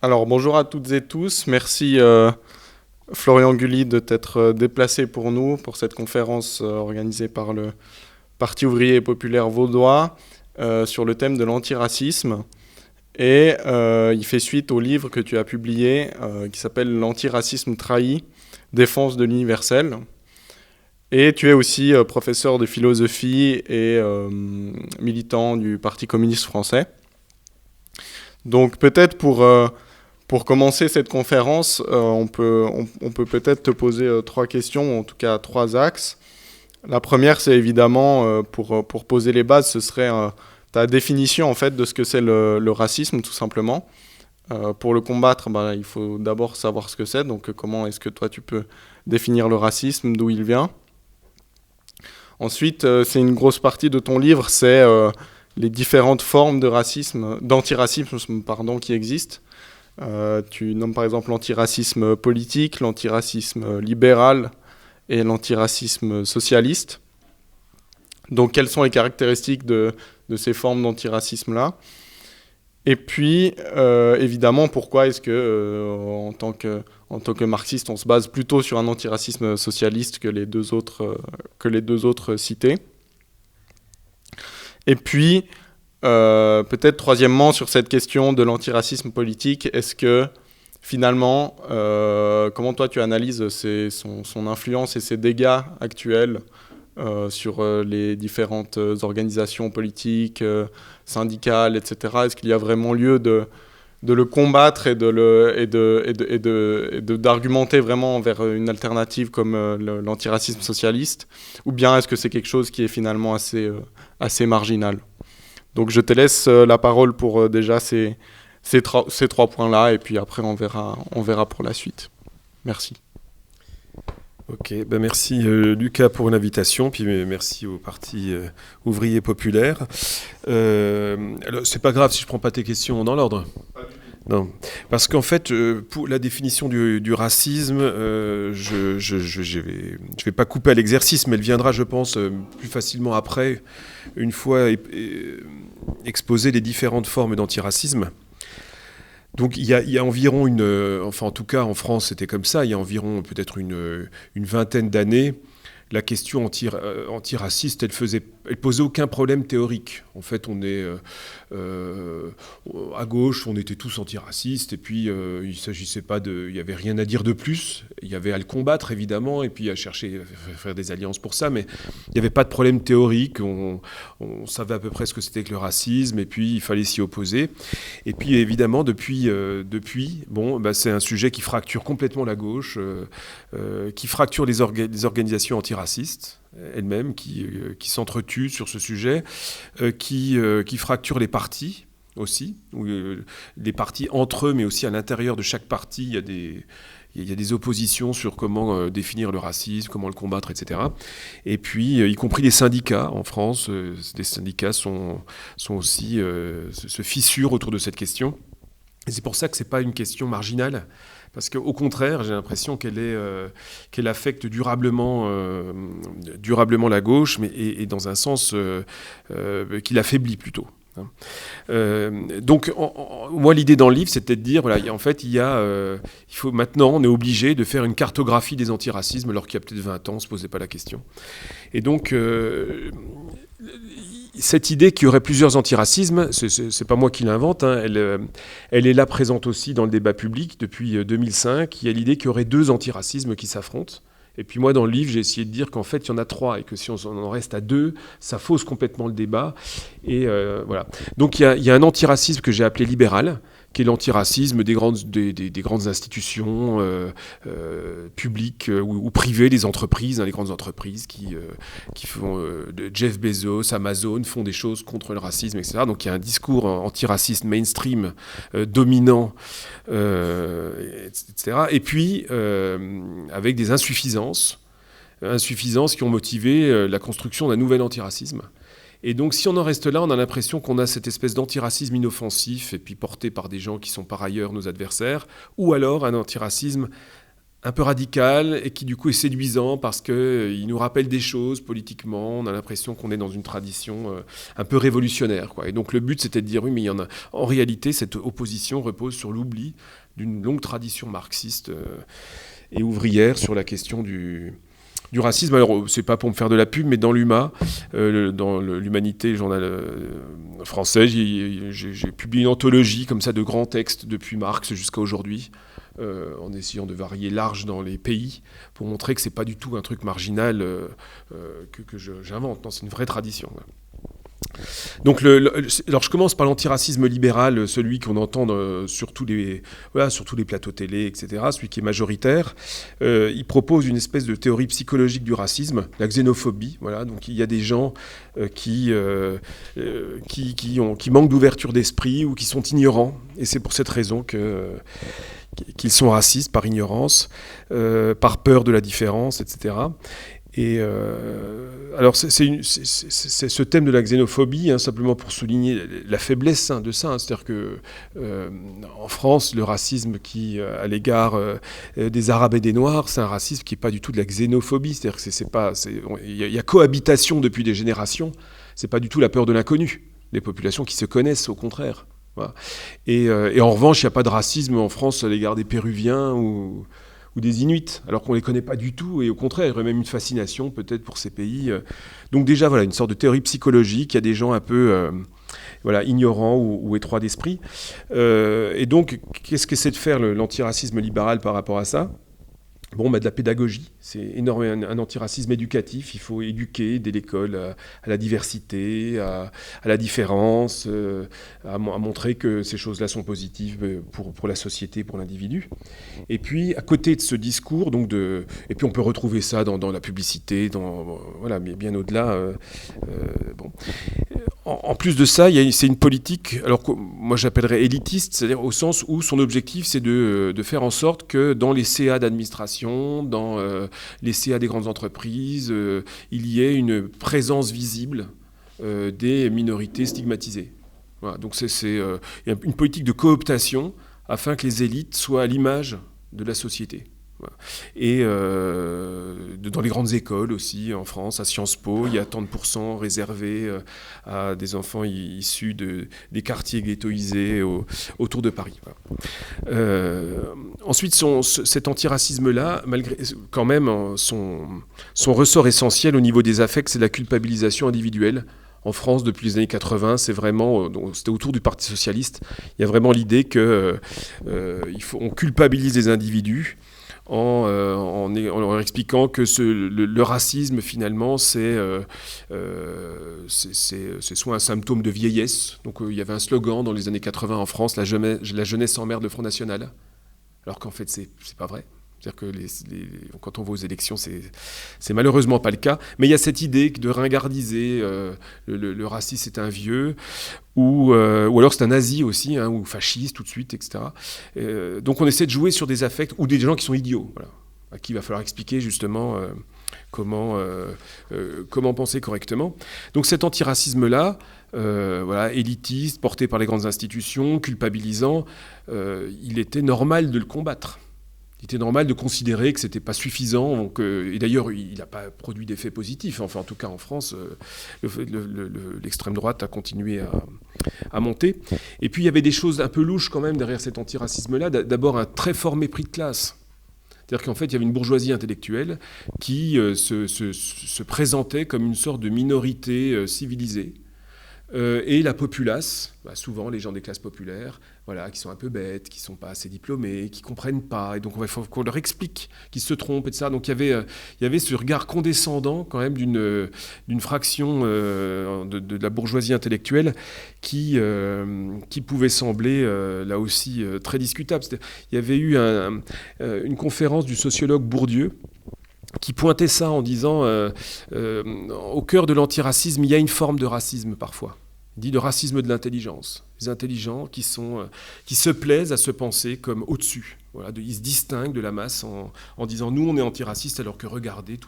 Alors bonjour à toutes et tous, merci Florian Gully de t'être déplacé pour nous pour cette conférence organisée par le Parti ouvrier et populaire vaudois sur le thème de l'antiracisme. Et il fait suite au livre que tu as publié qui s'appelle L'antiracisme trahi, défense de l'universel. Et tu es aussi professeur de philosophie et militant du Parti communiste français. Donc peut-être pour commencer cette conférence, on peut peut-être te poser trois questions, ou en tout cas trois axes. La première, c'est évidemment, pour poser les bases, ce serait ta définition en fait de ce que c'est le racisme, tout simplement. Pour le combattre, il faut d'abord savoir ce que c'est. Donc comment est-ce que toi tu peux définir le racisme, d'où il vient. Ensuite, c'est une grosse partie de ton livre, c'est les différentes formes de racisme, d'antiracisme, qui existent. Tu nommes par exemple l'antiracisme politique, l'antiracisme libéral et l'antiracisme socialiste. Donc quelles sont les caractéristiques de ces formes d'antiracisme-là? Et puis, évidemment, pourquoi est-ce que, en tant que marxiste, on se base plutôt sur un antiracisme socialiste que les deux autres cités? Et puis, peut-être troisièmement, sur cette question de l'antiracisme politique, est-ce que finalement, comment toi tu analyses son influence et ses dégâts actuels sur les différentes organisations politiques, syndicales, etc. Est-ce qu'il y a vraiment lieu de le combattre et d'argumenter vraiment vers une alternative comme l'antiracisme socialiste, ou bien est-ce que c'est quelque chose qui est finalement assez marginal? Donc je te laisse la parole pour déjà ces trois points-là, et puis après on verra pour la suite. Merci. Ok, merci Lucas pour l'invitation, puis merci au Parti ouvrier populaire. Alors, c'est pas grave si je prends pas tes questions dans l'ordre. Non, parce qu'en fait, pour la définition du racisme, je vais pas couper à l'exercice, mais elle viendra, je pense, plus facilement après, une fois exposé les différentes formes d'antiracisme. Donc il y a environ enfin en tout cas en France c'était comme ça, il y a environ peut-être une vingtaine d'années, la question antiraciste, elle posait aucun problème théorique. En fait, on est à gauche, on était tous antiracistes, et puis il s'agissait pas il y avait rien à dire de plus. Il y avait à le combattre évidemment, et puis à chercher à faire des alliances pour ça, mais il n'y avait pas de problème théorique. On savait à peu près ce que c'était que le racisme, et puis il fallait s'y opposer. Et puis évidemment depuis, c'est un sujet qui fracture complètement la gauche, qui fracture les organisations antiracistes elles-mêmes, qui s'entretuent sur ce sujet, qui fracturent les partis aussi, les partis entre eux, mais aussi à l'intérieur de chaque parti, il y a des oppositions sur comment définir le racisme, comment le combattre, etc. Et puis, y compris les syndicats en France, les syndicats sont aussi se fissurent autour de cette question. Et c'est pour ça que c'est pas une question marginale. Parce qu'au contraire, j'ai l'impression qu'elle affecte durablement la gauche, mais dans un sens qui l'affaiblit plutôt. Donc, moi, l'idée dans le livre, c'était de dire, voilà, en fait, maintenant, on est obligé de faire une cartographie des antiracismes, alors qu'il y a peut-être 20 ans, on ne se posait pas la question. Et donc, cette idée qu'il y aurait plusieurs antiracismes, c'est pas moi qui l'invente, hein, elle est là présente aussi dans le débat public depuis 2005. Il y a l'idée qu'il y aurait deux antiracismes qui s'affrontent. Et puis moi, dans le livre, j'ai essayé de dire qu'en fait, il y en a trois, et que si on en reste à deux, ça fausse complètement le débat. Et voilà. Donc il y a un antiracisme que j'ai appelé libéral, qui est l'antiracisme des grandes institutions publiques ou privées, des entreprises, les grandes entreprises qui font Jeff Bezos, Amazon, font des choses contre le racisme, etc. Donc il y a un discours antiraciste mainstream dominant, etc. Et puis avec des insuffisances qui ont motivé la construction d'un nouvel antiracisme. Et donc, si on en reste là, on a l'impression qu'on a cette espèce d'antiracisme inoffensif, et puis porté par des gens qui sont par ailleurs nos adversaires, ou alors un antiracisme un peu radical et qui du coup est séduisant parce qu'il nous rappelle des choses politiquement. On a l'impression qu'on est dans une tradition un peu révolutionnaire, quoi. Et donc le but, c'était de dire, oui, mais il y en a. En réalité, cette opposition repose sur l'oubli d'une longue tradition marxiste et ouvrière sur la question du racisme. Alors, c'est pas pour me faire de la pub, mais dans l'UMA, dans l'Humanité, le journal français, j'ai publié une anthologie comme ça de grands textes depuis Marx jusqu'à aujourd'hui, en essayant de varier large dans les pays, pour montrer que c'est pas du tout un truc marginal que j'invente. Non, c'est une vraie tradition. Ouais. Donc, alors je commence par l'antiracisme libéral, celui qu'on entend sur tous les plateaux télé, etc., celui qui est majoritaire. Il propose une espèce de théorie psychologique du racisme, la xénophobie. Voilà. Donc il y a des gens qui manquent d'ouverture d'esprit ou qui sont ignorants, et c'est pour cette raison qu'ils sont racistes par ignorance, par peur de la différence, etc. Et alors c'est ce thème de la xénophobie, hein, simplement pour souligner la faiblesse de ça. Hein, c'est-à-dire que en France, le racisme qui à l'égard des Arabes et des Noirs, c'est un racisme qui n'est pas du tout de la xénophobie. C'est-à-dire que il y a cohabitation depuis des générations. C'est pas du tout la peur de l'inconnu. Les populations qui se connaissent, au contraire. Voilà. Et en revanche, il n'y a pas de racisme en France à l'égard des Péruviens ou des Inuits, alors qu'on ne les connaît pas du tout, et au contraire, il y aurait même une fascination peut-être pour ces pays. Donc déjà, voilà, une sorte de théorie psychologique, il y a des gens un peu ignorants ou étroits d'esprit. Et donc, qu'est-ce qu'essaie de faire l'antiracisme libéral par rapport à ça ? Bon, de la pédagogie, c'est énormément un antiracisme éducatif. Il faut éduquer dès l'école à la diversité, à la différence, à montrer que ces choses-là sont positives pour la société, pour l'individu. Et puis, à côté de ce discours, et puis on peut retrouver ça dans la publicité, mais bien au-delà. En plus de ça, c'est une politique, alors que moi j'appellerais élitiste, c'est-à-dire au sens où son objectif c'est de faire en sorte que dans les CA d'administration, dans les CA des grandes entreprises, il y ait une présence visible des minorités stigmatisées. Voilà, donc c'est une politique de cooptation afin que les élites soient à l'image de la société. Voilà. Et dans les grandes écoles aussi, en France, à Sciences Po, il y a tant de pourcents réservés à des enfants issus des quartiers ghettoisés autour de Paris. Voilà. Ensuite, cet antiracisme-là, malgré quand même son ressort essentiel au niveau des affects, c'est la culpabilisation individuelle. En France, depuis les années 80, c'était autour du Parti socialiste, il y a vraiment l'idée qu'on culpabilise les individus, en leur expliquant que le racisme, finalement, c'est soit un symptôme de vieillesse. Donc il y avait un slogan dans les années 80 en France, la jeunesse s'emmerde le Front National. Alors qu'en fait, c'est pas vrai. C'est-à-dire que quand on va aux élections, c'est malheureusement pas le cas. Mais il y a cette idée de ringardiser le raciste, c'est un vieux, ou alors c'est un nazi aussi, hein, ou fasciste tout de suite, etc. Donc on essaie de jouer sur des affects, ou des gens qui sont idiots, voilà, à qui il va falloir expliquer justement comment penser correctement. Donc cet antiracisme-là, élitiste, porté par les grandes institutions, culpabilisant, il était normal de le combattre. Il était normal de considérer que ce n'était pas suffisant. Et d'ailleurs, il n'a pas produit d'effet positif. Enfin, en tout cas, en France, l'extrême droite a continué à monter. Et puis, il y avait des choses un peu louches quand même derrière cet antiracisme-là. D'abord, un très fort mépris de classe. C'est-à-dire qu'en fait, il y avait une bourgeoisie intellectuelle qui se présentait comme une sorte de minorité civilisée. Et la populace, souvent les gens des classes populaires, qui sont un peu bêtes, qui ne sont pas assez diplômés, qui ne comprennent pas. Et donc il faut qu'on leur explique qu'ils se trompent, etc. Donc il y avait ce regard condescendant quand même d'une fraction de la bourgeoisie intellectuelle qui pouvait sembler là aussi très discutable. Il y avait eu une conférence du sociologue Bourdieu qui pointait ça en disant au cœur de l'antiracisme, il y a une forme de racisme parfois. Il dit le racisme de l'intelligence. Les intelligents qui se plaisent à se penser comme au-dessus. Voilà, ils se distinguent de la masse en disant nous on est antiracistes alors que regardez,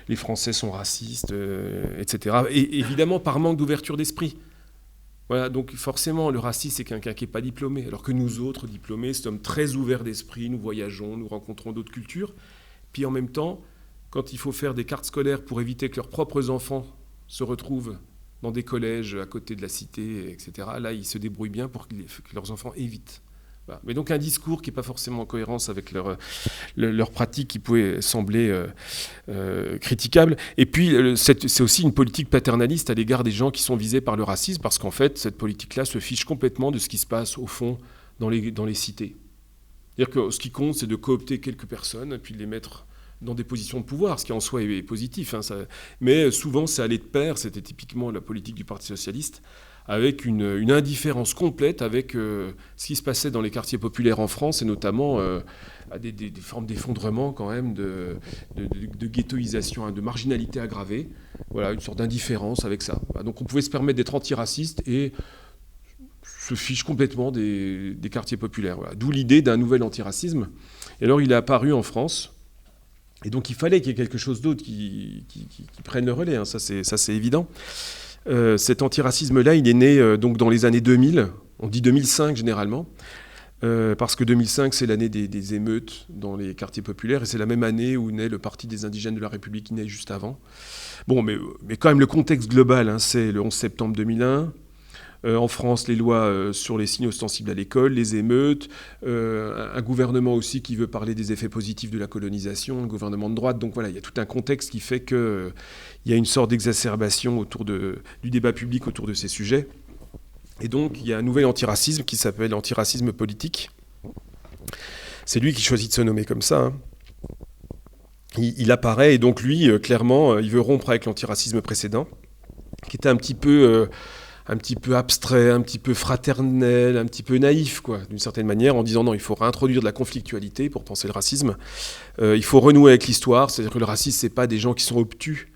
les Français sont racistes, etc. Et évidemment par manque d'ouverture d'esprit. Voilà, donc forcément, le raciste, c'est quelqu'un qui n'est pas diplômé, alors que nous autres, diplômés, sommes très ouverts d'esprit, nous voyageons, nous rencontrons d'autres cultures. Puis en même temps, quand il faut faire des cartes scolaires pour éviter que leurs propres enfants se retrouvent dans des collèges à côté de la cité, etc., là, ils se débrouillent bien pour que leurs enfants évitent. Voilà. Mais donc un discours qui n'est pas forcément en cohérence avec leur pratique qui pouvait sembler critiquable. Et puis c'est aussi une politique paternaliste à l'égard des gens qui sont visés par le racisme, parce qu'en fait, cette politique-là se fiche complètement de ce qui se passe au fond dans les cités. C'est-à-dire que ce qui compte, c'est de coopter quelques personnes et puis de les mettre dans des positions de pouvoir, ce qui en soi est positif. Mais souvent, c'est allé de pair, c'était typiquement la politique du Parti socialiste, avec une indifférence complète avec ce qui se passait dans les quartiers populaires en France, et notamment à des formes d'effondrement quand même, de ghettoisation, de marginalité aggravée. Voilà, une sorte d'indifférence avec ça. Donc on pouvait se permettre d'être antiraciste et se fiche complètement des quartiers populaires. Voilà. D'où l'idée d'un nouvel antiracisme. Et alors il est apparu en France. Et donc il fallait qu'il y ait quelque chose d'autre qui prenne le relais, ça c'est évident. Cet antiracisme-là, il est né donc dans les années 2000, on dit 2005 généralement, parce que 2005 c'est l'année des émeutes dans les quartiers populaires, et c'est la même année où naît le Parti des indigènes de la République, qui naît juste avant. Bon, mais quand même le contexte global, c'est le 11 septembre 2001, en France, les lois sur les signes ostensibles à l'école, les émeutes, un gouvernement aussi qui veut parler des effets positifs de la colonisation, un gouvernement de droite. Donc voilà, il y a tout un contexte qui fait qu'il y a une sorte d'exacerbation autour du débat public autour de ces sujets. Et donc, il y a un nouvel antiracisme qui s'appelle l'antiracisme politique. C'est lui qui choisit de se nommer comme ça. Il apparaît, et donc lui, clairement, il veut rompre avec l'antiracisme précédent, qui était un petit peu abstrait, un petit peu fraternel, un petit peu naïf, quoi, d'une certaine manière, en disant non, il faut réintroduire de la conflictualité pour penser le racisme. Il faut renouer avec l'histoire, c'est-à-dire que le racisme, c'est pas des gens qui sont obtus.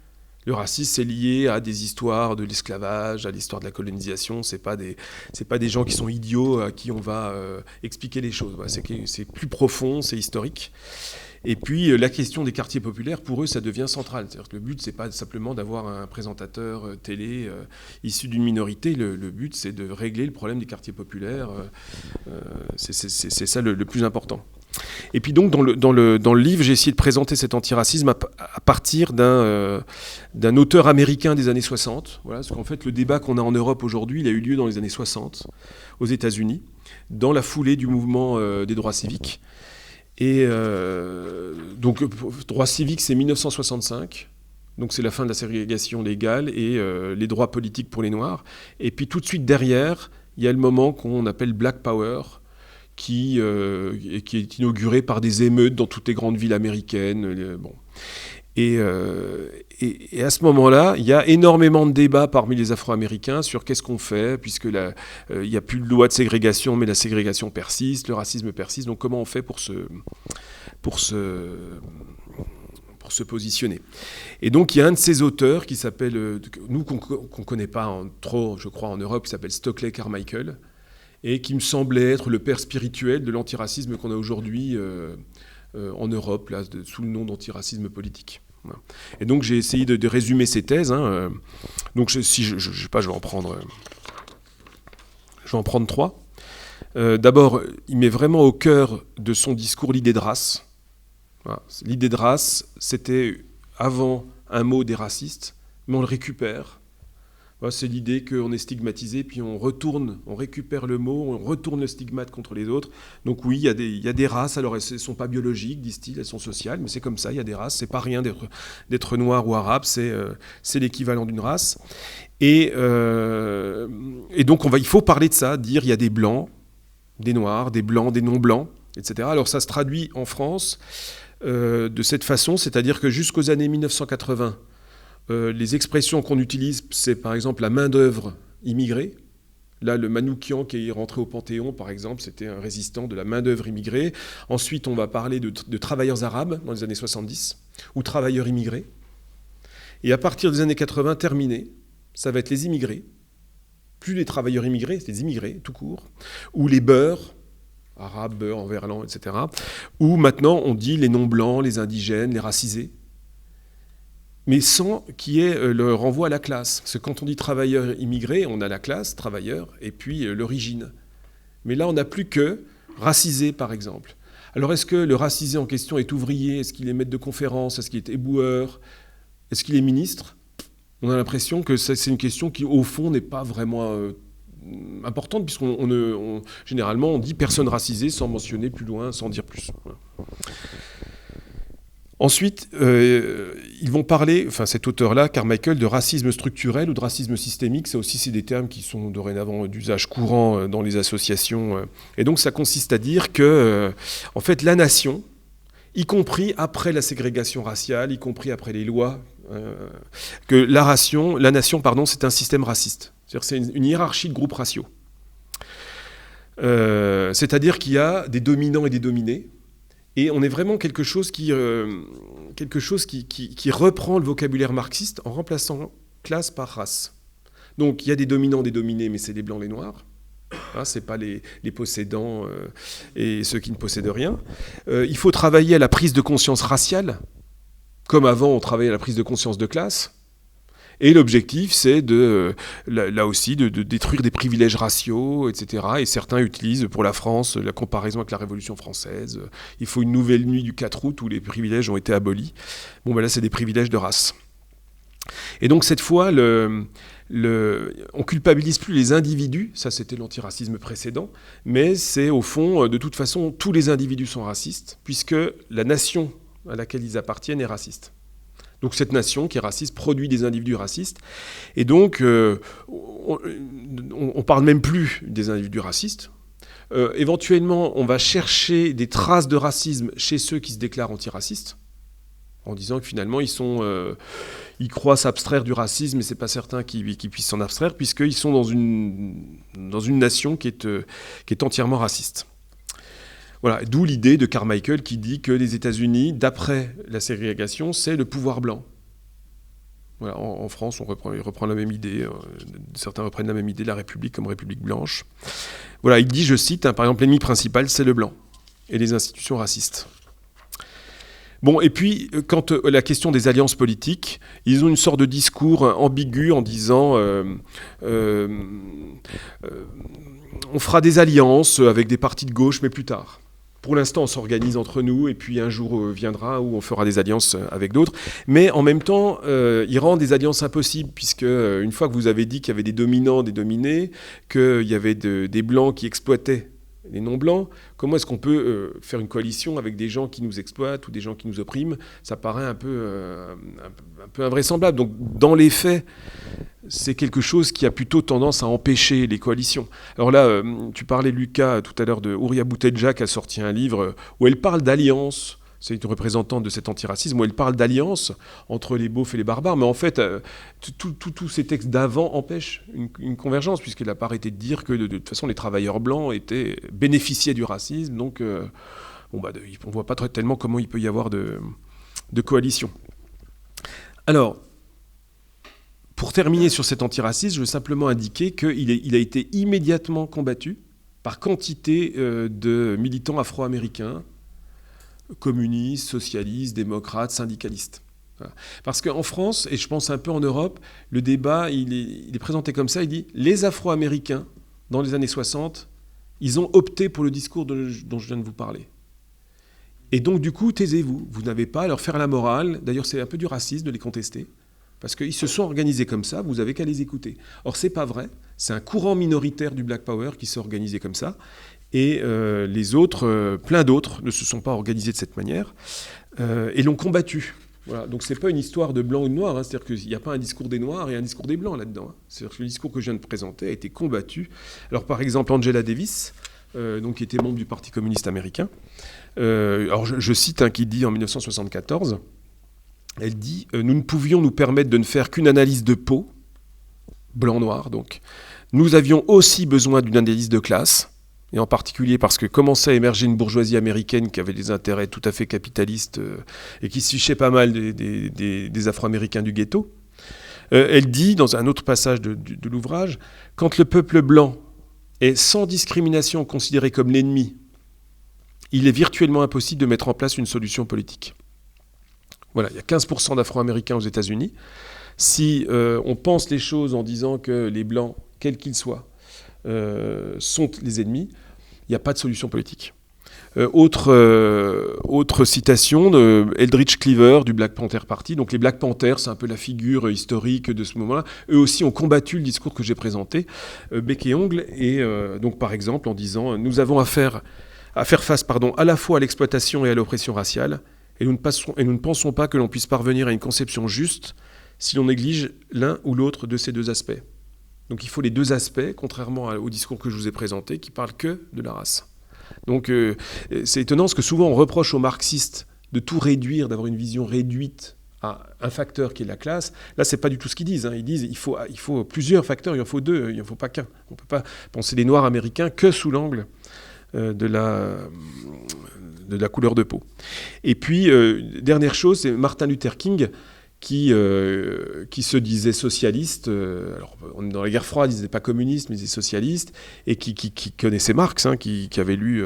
Le racisme, c'est lié à des histoires de l'esclavage, à l'histoire de la colonisation. C'est pas des gens qui sont idiots à qui on va expliquer les choses. Voilà, c'est plus profond, c'est historique. Et puis, la question des quartiers populaires, pour eux, ça devient central. C'est-à-dire que le but, c'est pas simplement d'avoir un présentateur télé issu d'une minorité. Le but, c'est de régler le problème des quartiers populaires. C'est ça le plus important. Et puis donc, dans le livre, j'ai essayé de présenter cet antiracisme à partir d'un auteur américain des années 60. Voilà, parce qu'en fait, le débat qu'on a en Europe aujourd'hui, il a eu lieu dans les années 60, aux États-Unis, dans la foulée du mouvement des droits civiques. Et donc, droit civique, c'est 1965. Donc, c'est la fin de la ségrégation légale et les droits politiques pour les Noirs. Et puis, tout de suite derrière, il y a le moment qu'on appelle Black Power, qui est inauguré par des émeutes dans toutes les grandes villes américaines. Bon. Et à ce moment-là, il y a énormément de débats parmi les Afro-Américains sur qu'est-ce qu'on fait, puisque il n'y a plus de loi de ségrégation, mais la ségrégation persiste, le racisme persiste. Donc comment on fait pour se positionner. Et donc il y a un de ces auteurs qui s'appelle, nous qu'on ne connaît pas trop, je crois, en Europe, qui s'appelle Stokely Carmichael, et qui me semblait être le père spirituel de l'antiracisme qu'on a aujourd'hui en Europe, là, sous le nom d'antiracisme politique. Voilà. Et donc j'ai essayé de résumer ces thèses. Donc je sais pas, je vais en prendre 3. D'abord, il met vraiment au cœur de son discours l'idée de race. Voilà. L'idée de race, c'était avant un mot des racistes, mais on le récupère. Voilà, c'est l'idée qu'on est stigmatisé, puis on récupère le mot, on retourne le stigmate contre les autres. Donc oui, il y a des races, alors elles ne sont pas biologiques, disent-ils, elles sont sociales, mais c'est comme ça, il y a des races, c'est pas rien d'être noir ou arabe, c'est l'équivalent d'une race. Et donc il faut parler de ça, dire il y a des blancs, des noirs, des blancs, des non-blancs, etc. Alors ça se traduit en France de cette façon, c'est-à-dire que jusqu'aux années 1980, les expressions qu'on utilise, c'est par exemple la main-d'œuvre immigrée. Là, le Manoukian qui est rentré au Panthéon, par exemple, c'était un résistant de la main-d'œuvre immigrée. Ensuite, on va parler de travailleurs arabes dans les années 70, ou travailleurs immigrés. Et à partir des années 80, terminé, ça va être les immigrés. Plus les travailleurs immigrés, c'est les immigrés, tout court. Ou les beurs, arabes, beurs, en verlan, etc. Ou maintenant, on dit les non-blancs, les indigènes, les racisés. mais sans qu'il y ait le renvoi à la classe. Parce que quand on dit travailleur immigré, on a la classe, travailleur, et puis l'origine. Mais là, on n'a plus que racisé, par exemple. Alors, est-ce que le racisé en question est ouvrier? Est-ce qu'il est maître de conférence? Est-ce qu'il est éboueur? Est-ce qu'il est ministre? On a l'impression que c'est une question qui, au fond, n'est pas vraiment importante, puisqu'on généralement, on dit personne racisée sans mentionner plus loin, sans dire plus. Voilà. Ensuite, ils vont parler, enfin cet auteur-là, Carmichael, de racisme structurel ou de racisme systémique. Ça aussi, c'est des termes qui sont dorénavant d'usage courant dans les associations. Et donc, ça consiste à dire que, en fait, la nation, y compris après la ségrégation raciale, y compris après les lois, que la nation, c'est un système raciste. C'est-à-dire que c'est une hiérarchie de groupes raciaux. C'est-à-dire qu'il y a des dominants et des dominés. Et on est vraiment quelque chose qui reprend le vocabulaire marxiste en remplaçant classe par race. Donc il y a des dominants, des dominés, mais c'est les blancs, les noirs. Ce n'est pas les possédants et ceux qui ne possèdent rien. Il faut travailler à la prise de conscience raciale, comme avant on travaillait à la prise de conscience de classe. Et l'objectif, c'est là aussi de détruire des privilèges raciaux, etc. Et certains utilisent pour la France la comparaison avec la Révolution française. Il faut une nouvelle nuit du 4 août où les privilèges ont été abolis. Bon, ben là, c'est des privilèges de race. Et donc, cette fois, on culpabilise plus les individus, ça c'était l'antiracisme précédent, mais c'est au fond, de toute façon, tous les individus sont racistes, puisque la nation à laquelle ils appartiennent est raciste. Donc cette nation qui est raciste produit des individus racistes. Et donc, on ne parle même plus des individus racistes. Éventuellement, on va chercher des traces de racisme chez ceux qui se déclarent antiracistes, en disant que finalement, ils croient s'abstraire du racisme, mais ce n'est pas certain qu'ils puissent s'en abstraire, puisqu'ils sont dans une nation qui est entièrement raciste. Voilà, d'où l'idée de Carmichael qui dit que les États-Unis, d'après la ségrégation, c'est le pouvoir blanc. Voilà, en France, il reprend la même idée. Certains reprennent la même idée, la République comme République blanche. Voilà, il dit, je cite, par exemple, l'ennemi principal, c'est le blanc et les institutions racistes. Bon, et puis, quant à la question des alliances politiques, ils ont une sorte de discours ambigu en disant on fera des alliances avec des partis de gauche, mais plus tard. Pour l'instant, on s'organise entre nous, et puis un jour viendra où on fera des alliances avec d'autres. Mais en même temps, ils rendent des alliances impossibles, puisque une fois que vous avez dit qu'il y avait des dominants, des dominés, qu'il y avait des blancs qui exploitaient les non-blancs, comment est-ce qu'on peut faire une coalition avec des gens qui nous exploitent ou des gens qui nous oppriment? Ça paraît un peu invraisemblable. Donc, dans les faits, c'est quelque chose qui a plutôt tendance à empêcher les coalitions. Alors là, tu parlais, Lucas, tout à l'heure de Houria Boutelja, qui a sorti un livre où elle parle d'alliance. C'est une représentante de cet antiracisme, où elle parle d'alliance entre les beaufs et les barbares. Mais en fait, tous ces textes d'avant empêchent une convergence, puisqu'elle n'a pas arrêté de dire que, de toute façon, les travailleurs blancs bénéficiaient du racisme. Donc, on ne voit pas tellement comment il peut y avoir de coalition. Alors, pour terminer sur cet antiracisme, je veux simplement indiquer qu'il a été immédiatement combattu par quantité de militants afro-américains, communistes, socialistes, démocrates, syndicalistes. Voilà. Parce qu'en France, et je pense un peu en Europe, le débat, il est présenté comme ça, il dit « Les Afro-Américains, dans les années 60, ils ont opté pour le discours dont je viens de vous parler. Et donc, du coup, taisez-vous. Vous n'avez pas à leur faire la morale. D'ailleurs, c'est un peu du racisme de les contester. Parce qu'ils se sont organisés comme ça, vous n'avez qu'à les écouter. Or, c'est pas vrai. C'est un courant minoritaire du Black Power qui s'est organisé comme ça. Et les autres, plein d'autres, ne se sont pas organisés de cette manière et l'ont combattu. Voilà. Donc, ce n'est pas une histoire de blanc ou de noir. Hein. C'est-à-dire qu'il n'y a pas un discours des noirs et un discours des blancs là-dedans. Hein. C'est-à-dire que le discours que je viens de présenter a été combattu. Alors, par exemple, Angela Davis, qui était membre du Parti communiste américain, alors je cite qui dit en 1974, elle dit « Nous ne pouvions nous permettre de ne faire qu'une analyse de peau, blanc-noir donc. Nous avions aussi besoin d'une analyse de classe, et en particulier parce que commençait à émerger une bourgeoisie américaine qui avait des intérêts tout à fait capitalistes et qui se fichait pas mal des Afro-Américains du ghetto. Elle dit, dans un autre passage de l'ouvrage, « Quand le peuple blanc est sans discrimination considéré comme l'ennemi, il est virtuellement impossible de mettre en place une solution politique. » Voilà, il y a 15% d'Afro-Américains aux États-Unis. Si on pense les choses en disant que les Blancs, quels qu'ils soient, sont les ennemis, il n'y a pas de solution politique. Autre citation de Eldridge Cleaver du Black Panther Party. Donc les Black Panthers, c'est un peu la figure historique de ce moment-là. Eux aussi ont combattu le discours que j'ai présenté, bec et ongle. Et donc par exemple en disant nous avons à faire face à la fois à l'exploitation et à l'oppression raciale, et nous ne pensons pas que l'on puisse parvenir à une conception juste si l'on néglige l'un ou l'autre de ces deux aspects. Donc il faut les deux aspects, contrairement au discours que je vous ai présenté, qui parle que de la race. Donc c'est étonnant parce que souvent on reproche aux marxistes de tout réduire, d'avoir une vision réduite à un facteur qui est la classe. Là, c'est pas du tout ce qu'ils disent. Ils disent il faut plusieurs facteurs, il en faut deux, il n'en faut pas qu'un. On ne peut pas penser les Noirs américains que sous l'angle de la couleur de peau. Et puis, dernière chose, c'est Martin Luther King qui se disait socialiste. Alors, dans la guerre froide, il ne disait pas communiste, mais il disait socialiste, et qui connaissait Marx, qui avait lu,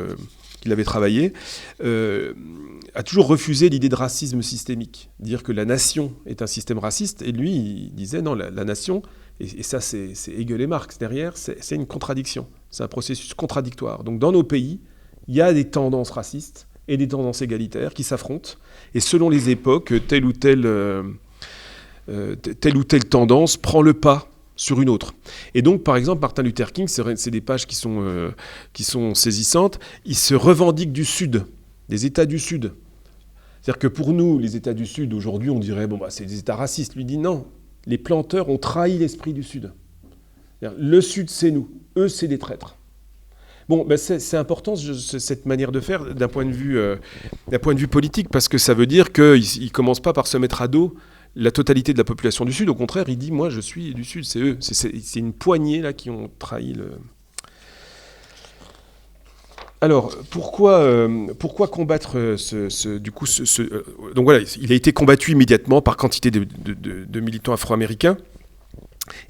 qui l'avait travaillé, a toujours refusé l'idée de racisme systémique. Dire que la nation est un système raciste, et lui, il disait non, la nation, et ça c'est Hegel et Marx derrière, c'est une contradiction, c'est un processus contradictoire. Donc dans nos pays, il y a des tendances racistes et des tendances égalitaires qui s'affrontent, et selon les époques, telle ou telle tendance prend le pas sur une autre. Et donc, par exemple, Martin Luther King, c'est des pages qui sont saisissantes, il se revendique du Sud, des États du Sud. C'est-à-dire que pour nous, les États du Sud, aujourd'hui, on dirait, c'est des États racistes. Lui dit non, les planteurs ont trahi l'esprit du Sud. Le Sud, c'est nous. Eux, c'est des traîtres. Bon, c'est important cette manière de faire d'un point de vue politique, parce que ça veut dire qu'il ne commence pas par se mettre à dos la totalité de la population du Sud. Au contraire, il dit, moi, je suis du Sud, c'est eux. C'est une poignée là qui ont trahi le... Alors, pourquoi combattre donc voilà, il a été combattu immédiatement par quantité de militants afro-américains.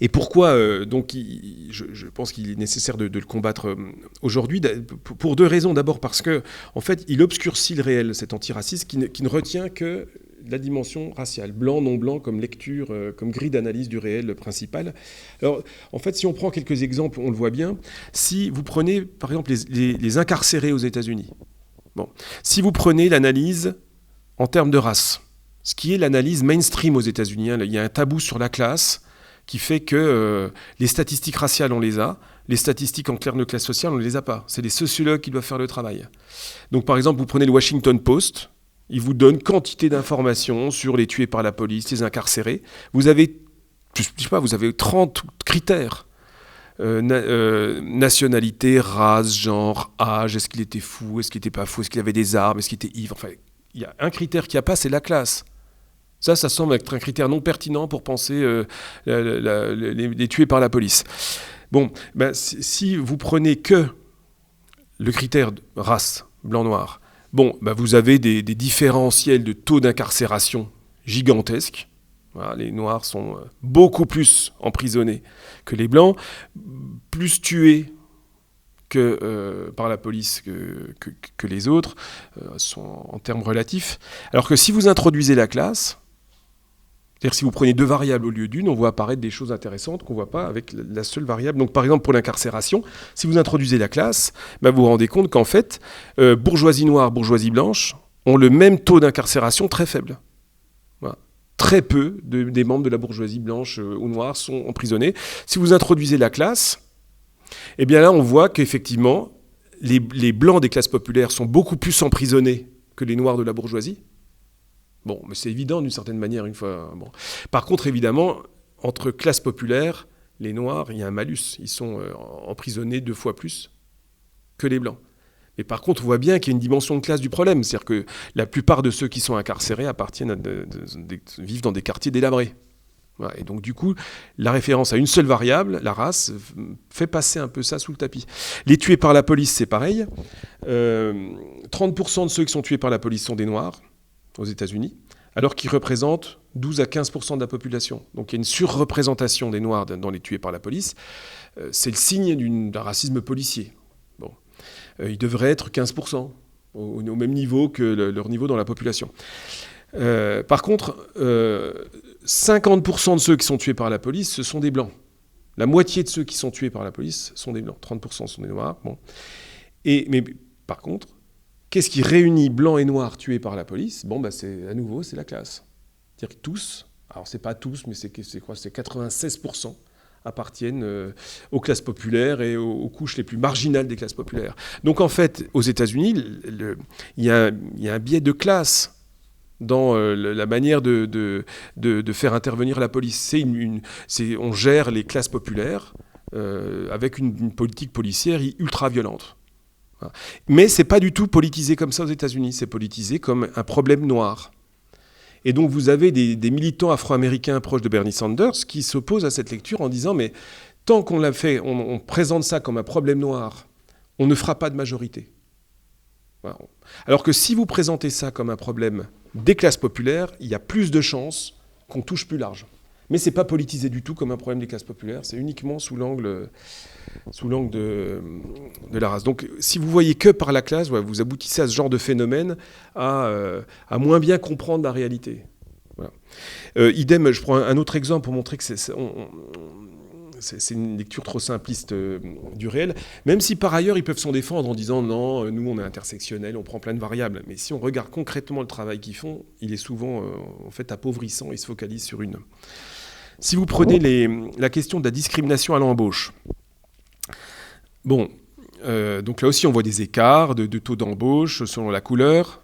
Et pourquoi, je pense qu'il est nécessaire de le combattre aujourd'hui, pour deux raisons. D'abord parce que, en fait, il obscurcit le réel, cet antiracisme, qui ne retient que la dimension raciale, blanc, non blanc, comme lecture, comme grille d'analyse du réel principal. Alors, en fait, si on prend quelques exemples, on le voit bien. Si vous prenez, par exemple, les incarcérés aux États-Unis, si vous prenez l'analyse en termes de race, ce qui est l'analyse mainstream aux États-Unis, il y a un tabou sur la classe qui fait que les statistiques raciales, on les a, les statistiques en clair de classe sociale, on ne les a pas. C'est les sociologues qui doivent faire le travail. Donc, par exemple, vous prenez le Washington Post, il vous donne quantité d'informations sur les tués par la police, les incarcérés. Vous avez 30 critères. Nationalité, race, genre, âge, est-ce qu'il était fou, est-ce qu'il n'était pas fou, est-ce qu'il avait des armes, est-ce qu'il était ivre. Enfin, il y a un critère qu'il n'y a pas, c'est la classe. Ça semble être un critère non pertinent pour penser les tués par la police. Bon, si vous prenez que le critère de race, blanc-noir, vous avez des différentiels de taux d'incarcération gigantesques. Voilà, les Noirs sont beaucoup plus emprisonnés que les Blancs, plus tués par la police que les autres, sont en termes relatifs. Alors que si vous introduisez la classe, c'est-à-dire si vous prenez deux variables au lieu d'une, on voit apparaître des choses intéressantes qu'on ne voit pas avec la seule variable. Donc par exemple pour l'incarcération, si vous introduisez la classe, vous vous rendez compte qu'en fait, bourgeoisie noire, bourgeoisie blanche ont le même taux d'incarcération très faible. Voilà. Très peu des membres de la bourgeoisie blanche ou noire sont emprisonnés. Si vous introduisez la classe, eh bien là on voit qu'effectivement, les blancs des classes populaires sont beaucoup plus emprisonnés que les noirs de la bourgeoisie. Bon, mais c'est évident d'une certaine manière une fois. Bon. Par contre, évidemment, entre classes populaires, les Noirs, il y a un malus. Ils sont emprisonnés 2 fois plus que les Blancs. Mais par contre, on voit bien qu'il y a une dimension de classe du problème. C'est-à-dire que la plupart de ceux qui sont incarcérés vivent dans des quartiers délabrés. Voilà. Et donc, du coup, la référence à une seule variable, la race, fait passer un peu ça sous le tapis. Les tués par la police, c'est pareil. 30% de ceux qui sont tués par la police sont des Noirs aux États-Unis, alors qu'ils représentent 12 à 15% de la population. Donc il y a une surreprésentation des Noirs dans les tués par la police. C'est le signe d'un racisme policier. Bon. Il devrait être 15%, au même niveau que leur niveau dans la population. Par contre, 50% de ceux qui sont tués par la police, ce sont des Blancs. La moitié de ceux qui sont tués par la police sont des Blancs. 30% sont des Noirs. Bon. Mais par contre, qu'est-ce qui réunit Blancs et Noirs tués par la police ? C'est la classe. C'est-à-dire que tous, alors c'est pas tous, mais c'est 96% appartiennent aux classes populaires et aux couches les plus marginales des classes populaires. Donc en fait, aux États-Unis, il y a un biais de classe dans la manière de faire intervenir la police. On gère les classes populaires avec une politique policière ultra violente. Voilà. Mais c'est pas du tout politisé comme ça aux États-Unis, c'est politisé comme un problème noir. Et donc vous avez des militants afro-américains proches de Bernie Sanders qui s'opposent à cette lecture en disant mais tant qu'on l'a fait, on présente ça comme un problème noir, on ne fera pas de majorité. Voilà. Alors que si vous présentez ça comme un problème des classes populaires, il y a plus de chances qu'on touche plus large. Mais c'est pas politisé du tout comme un problème des classes populaires, c'est uniquement sous l'angle de la race. Donc si vous voyez que par la classe, vous aboutissez à ce genre de phénomène, à moins bien comprendre la réalité. Voilà. Idem, je prends un autre exemple pour montrer que c'est une lecture trop simpliste du réel, même si par ailleurs ils peuvent s'en défendre en disant non, nous on est intersectionnel, on prend plein de variables. Mais si on regarde concrètement le travail qu'ils font, il est souvent en fait appauvrissant, ils se focalisent sur une. Si vous prenez la question de la discrimination à l'embauche, bon, donc là aussi on voit des écarts de taux d'embauche selon la couleur.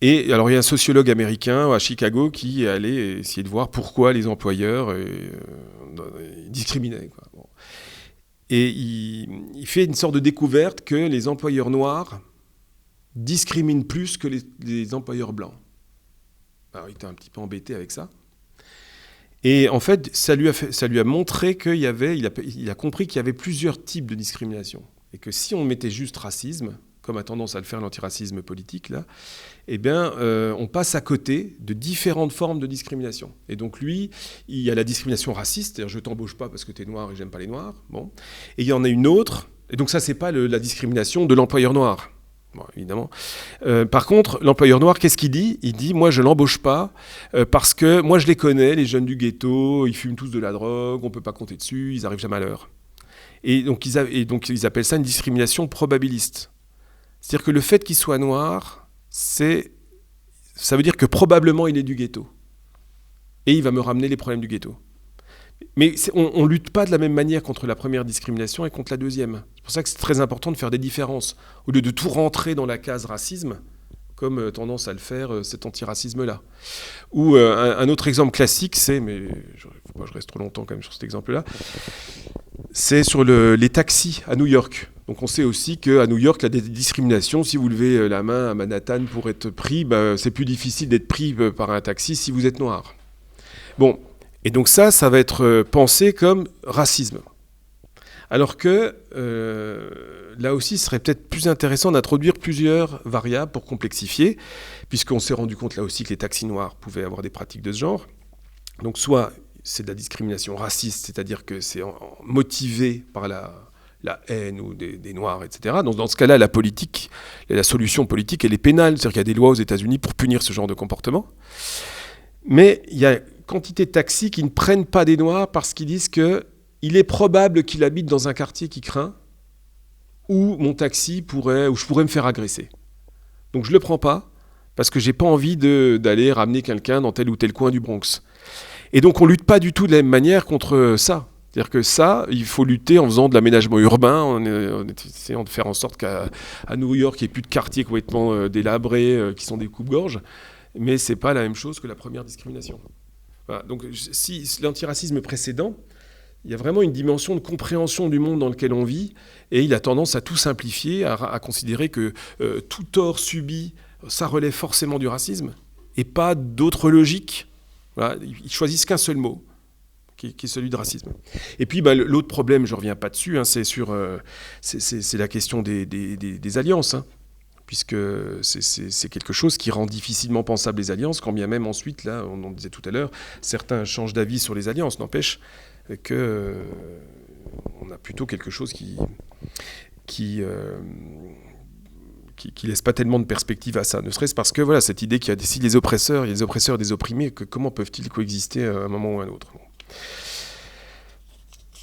Et alors il y a un sociologue américain à Chicago qui est allé essayer de voir pourquoi les employeurs discriminaient, quoi. Bon. Et il fait une sorte de découverte que les employeurs noirs discriminent plus que les employeurs blancs. Alors il était un petit peu embêté avec ça. Et en fait, ça lui a montré qu'il a compris qu'il y avait plusieurs types de discrimination. Et que si on mettait juste racisme, comme a tendance à le faire l'antiracisme politique, là, eh bien, on passe à côté de différentes formes de discrimination. Et donc lui, il y a la discrimination raciste, c'est-à-dire je t'embauche pas parce que t'es noir et j'aime pas les noirs. Bon. Et il y en a une autre, et donc ça, c'est pas la discrimination de l'employeur noir. Bon, évidemment. Par contre, l'employeur noir, qu'est-ce qu'il dit ? Il dit, moi, je l'embauche pas parce que moi, je les connais, les jeunes du ghetto, ils fument tous de la drogue, on peut pas compter dessus, ils arrivent jamais à l'heure. Et donc, ils appellent ça une discrimination probabiliste. C'est-à-dire que le fait qu'il soit noir, ça veut dire que probablement il est du ghetto. Et il va me ramener les problèmes du ghetto. Mais on ne lutte pas de la même manière contre la première discrimination et contre la deuxième. C'est pour ça que c'est très important de faire des différences. Au lieu de tout rentrer dans la case racisme, comme tendance à le faire cet antiracisme-là. Ou un autre exemple classique, mais il ne faut pas que je reste trop longtemps quand même sur cet exemple-là, c'est sur les taxis à New York. Donc on sait aussi qu'à New York, il y a des discriminations. Si vous levez la main à Manhattan pour être pris, c'est plus difficile d'être pris par un taxi si vous êtes noir. Bon, et donc ça va être pensé comme racisme. Alors que là aussi, ce serait peut-être plus intéressant d'introduire plusieurs variables pour complexifier, puisqu'on s'est rendu compte là aussi que les taxis noirs pouvaient avoir des pratiques de ce genre. Donc soit c'est de la discrimination raciste, c'est-à-dire que c'est motivé par la haine ou des Noirs, etc. Donc dans ce cas-là, la solution politique, elle est pénale. C'est-à-dire qu'il y a des lois aux États-Unis pour punir ce genre de comportement. Mais il y a quantité de taxis qui ne prennent pas des Noirs parce qu'ils disent qu'il est probable qu'il habite dans un quartier qui craint, où mon taxi où je pourrais me faire agresser. Donc je ne le prends pas parce que je n'ai pas envie d'aller ramener quelqu'un dans tel ou tel coin du Bronx. Et donc on ne lutte pas du tout de la même manière contre ça. C'est-à-dire que ça, il faut lutter en faisant de l'aménagement urbain, en essayant de faire en sorte qu'à New York, il n'y ait plus de quartiers complètement délabrés qui sont des coupe-gorge. Mais ce n'est pas la même chose que la première discrimination. Voilà. Donc si l'antiracisme précédent, il y a vraiment une dimension de compréhension du monde dans lequel on vit, et il a tendance à tout simplifier, à considérer que tout tort subi, ça relève forcément du racisme, et pas d'autres logiques. Voilà. Ils choisissent qu'un seul mot, qui est celui de racisme. Et puis l'autre problème, je ne reviens pas dessus, c'est la question des alliances, hein, puisque c'est quelque chose qui rend difficilement pensables les alliances, quand bien même ensuite, là, on en disait tout à l'heure, certains changent d'avis sur les alliances, n'empêche qu'on a plutôt quelque chose qui qui laisse pas tellement de perspective à ça, ne serait-ce parce que voilà, cette idée qu'il y a si les oppresseurs, il y a des oppresseurs et des opprimés, comment peuvent-ils coexister à un moment ou à un autre.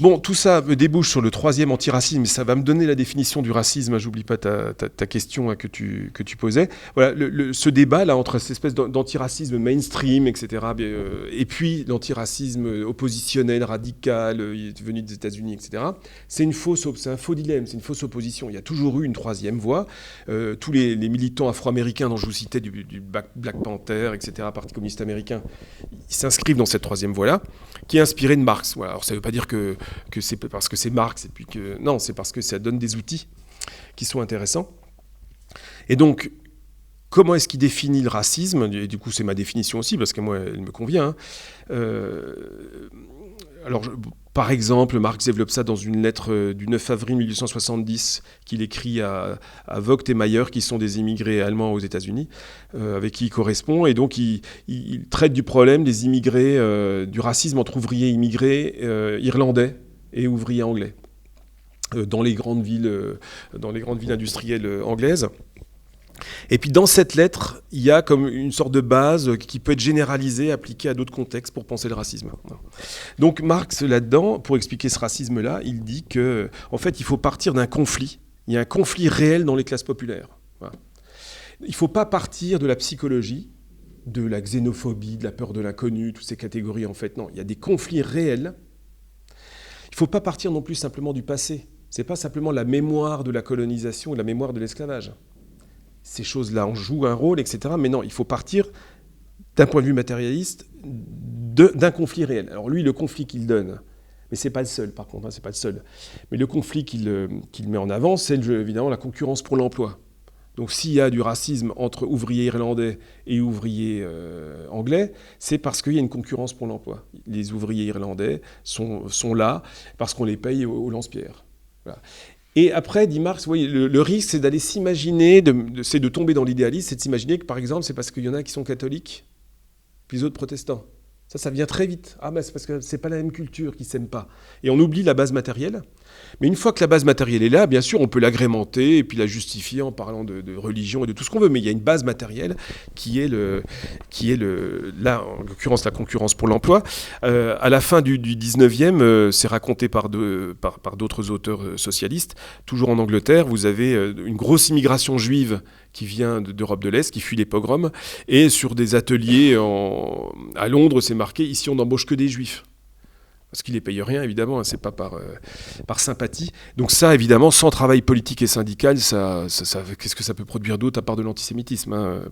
Bon, tout ça me débouche sur le troisième antiracisme, et ça va me donner la définition du racisme. J'oublie pas ta question que tu posais. Voilà, ce débat là entre cette espèce d'antiracisme mainstream, etc., et puis l'antiracisme oppositionnel, radical, venu des États-Unis, etc. C'est un faux dilemme, c'est une fausse opposition. Il y a toujours eu une troisième voie. Tous les militants afro-américains dont je vous citais, du Black Panther, etc., Parti communiste américain, ils s'inscrivent dans cette troisième voie-là, qui est inspirée de Marx. Voilà. Alors ça ne veut pas dire que c'est parce que c'est Marx, et puis que non, c'est parce que ça donne des outils qui sont intéressants. Et donc, comment est-ce qu'il définit le racisme ? Et du coup, c'est ma définition aussi, parce que moi, elle me convient. Par exemple, Marx développe ça dans une lettre du 9 avril 1870 qu'il écrit à Vogt et Mayer, qui sont des immigrés allemands aux États-Unis, avec qui il correspond. Et donc, il traite du problème des immigrés, du racisme entre ouvriers immigrés irlandais et ouvriers anglais, dans les grandes villes industrielles anglaises. Et puis dans cette lettre, il y a comme une sorte de base qui peut être généralisée, appliquée à d'autres contextes pour penser le racisme. Donc Marx, là-dedans, pour expliquer ce racisme-là, il dit que, en fait, il faut partir d'un conflit. Il y a un conflit réel dans les classes populaires. Voilà. Il ne faut pas partir de la psychologie, de la xénophobie, de la peur de l'inconnu, toutes ces catégories, en fait. Non, il y a des conflits réels. Il ne faut pas partir non plus simplement du passé. Ce n'est pas simplement la mémoire de la colonisation ou la mémoire de l'esclavage. Ces choses-là en jouent un rôle, etc. Mais non, il faut partir, d'un point de vue matérialiste, d'un conflit réel. Alors lui, le conflit qu'il donne, mais ce n'est pas le seul, par contre, c'est pas le seul. Mais le conflit qu'il met en avant, c'est évidemment la concurrence pour l'emploi. Donc s'il y a du racisme entre ouvriers irlandais et ouvriers anglais, c'est parce qu'il y a une concurrence pour l'emploi. Les ouvriers irlandais sont là parce qu'on les paye au lance-pierre. Voilà. Et après, dit Marx, oui, le risque, c'est d'aller s'imaginer, c'est de tomber dans l'idéalisme, c'est de s'imaginer que, par exemple, c'est parce qu'il y en a qui sont catholiques, puis les autres protestants. Ça vient très vite. Ah, mais c'est parce que c'est pas la même culture, qui ne s'aiment pas. Et on oublie la base matérielle. Mais une fois que la base matérielle est là, bien sûr, on peut l'agrémenter et puis la justifier en parlant de religion et de tout ce qu'on veut. Mais il y a une base matérielle qui est là, en l'occurrence, la concurrence pour l'emploi. À la fin du 19e, c'est raconté par d'autres auteurs socialistes. Toujours en Angleterre, vous avez une grosse immigration juive qui vient d'Europe de l'Est, qui fuit les pogroms. Et sur des ateliers à Londres, c'est marqué « Ici, on n'embauche que des juifs ». Parce qu'ils ne les payent rien, évidemment, hein, c'est pas par sympathie. Donc ça, évidemment, sans travail politique et syndical, qu'est-ce que ça peut produire d'autre à part de l'antisémitisme, hein,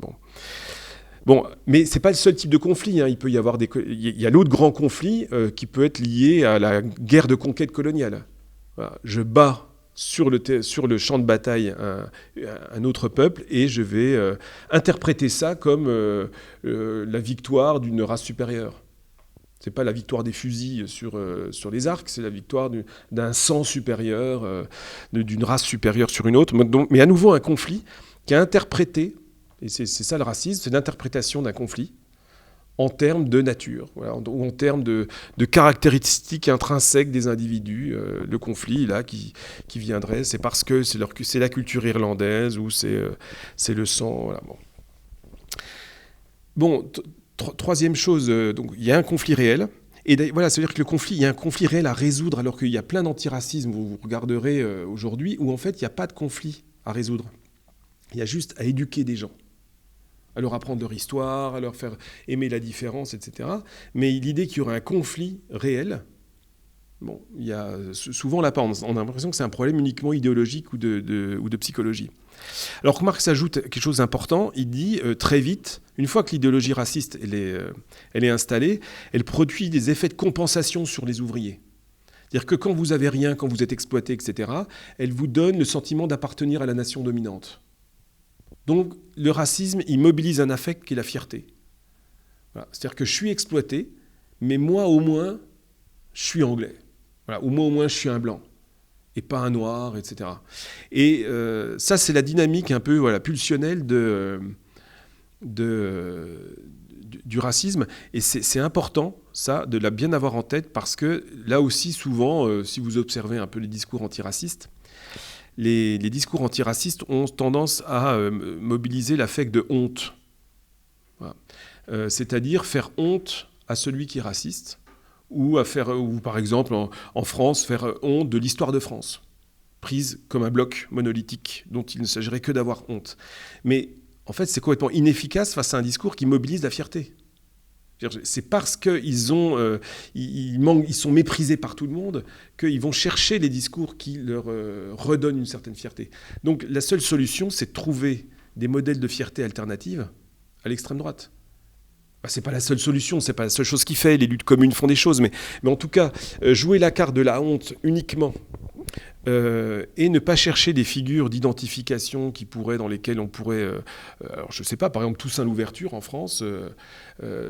Bon, mais ce n'est pas le seul type de conflit. Hein. Il peut y avoir il y a l'autre grand conflit qui peut être lié à la guerre de conquête coloniale. Voilà. Je bats sur le champ de bataille un autre peuple et je vais interpréter ça comme la victoire d'une race supérieure. Ce n'est pas la victoire des fusils sur les arcs, c'est la victoire d'un sang supérieur, d'une race supérieure sur une autre. Mais à nouveau un conflit qui est interprété, et c'est ça le racisme, c'est l'interprétation d'un conflit en termes de nature, voilà, ou en termes de caractéristiques intrinsèques des individus. Le conflit là qui viendrait, c'est parce que c'est la culture irlandaise ou c'est le sang. Voilà, bon, troisième chose, donc il y a un conflit réel. Et voilà, ça veut dire que il y a un conflit réel à résoudre, alors qu'il y a plein d'antiracisme, vous regarderez aujourd'hui, où en fait il n'y a pas de conflit à résoudre. Il y a juste à éduquer des gens, à leur apprendre leur histoire, à leur faire aimer la différence, etc. Mais l'idée qu'il y aurait un conflit réel, bon, il y a souvent là, on a l'impression que c'est un problème uniquement idéologique ou de psychologie. Alors que Marx ajoute quelque chose d'important, il dit très vite, une fois que l'idéologie raciste elle est installée, elle produit des effets de compensation sur les ouvriers. C'est-à-dire que quand vous avez rien, quand vous êtes exploité, etc., elle vous donne le sentiment d'appartenir à la nation dominante. Donc le racisme, il mobilise un affect qui est la fierté. Voilà. C'est-à-dire que je suis exploité, mais moi au moins, je suis anglais. Voilà. Ou moi au moins, je suis un blanc. Et pas un noir, etc. Et ça, c'est la dynamique un peu pulsionnelle du racisme. Et c'est important, ça, de la bien avoir en tête, parce que là aussi, souvent, si vous observez un peu les discours antiracistes, les discours antiracistes ont tendance à mobiliser l'affect de honte. Voilà. C'est-à-dire faire honte à celui qui est raciste, ou par exemple en France, faire honte de l'histoire de France, prise comme un bloc monolithique dont il ne s'agirait que d'avoir honte. Mais en fait, c'est complètement inefficace face à un discours qui mobilise la fierté. C'est parce qu'ils sont méprisés par tout le monde qu'ils vont chercher les discours qui leur redonnent une certaine fierté. Donc la seule solution, c'est de trouver des modèles de fierté alternatives à l'extrême droite. Ce n'est pas la seule solution, ce n'est pas la seule chose qui fait. Les luttes communes font des choses. Mais en tout cas, jouer la carte de la honte uniquement et ne pas chercher des figures d'identification dans lesquelles on pourrait... alors je ne sais pas, par exemple Toussaint Louverture en France,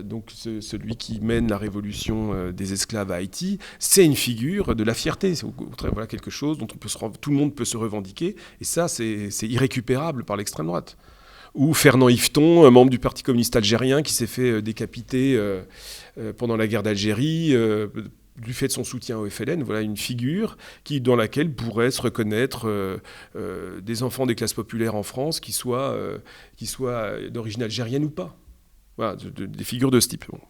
donc celui qui mène la révolution des esclaves à Haïti, c'est une figure de la fierté. C'est voilà, quelque chose dont tout le monde peut se revendiquer. Et ça, c'est irrécupérable par l'extrême droite. Ou Fernand Yveton, membre du Parti communiste algérien, qui s'est fait décapiter pendant la guerre d'Algérie, du fait de son soutien au FLN. Voilà une figure dans laquelle pourraient se reconnaître des enfants des classes populaires en France qui soient d'origine algérienne ou pas. Voilà, des figures de ce type. Bon.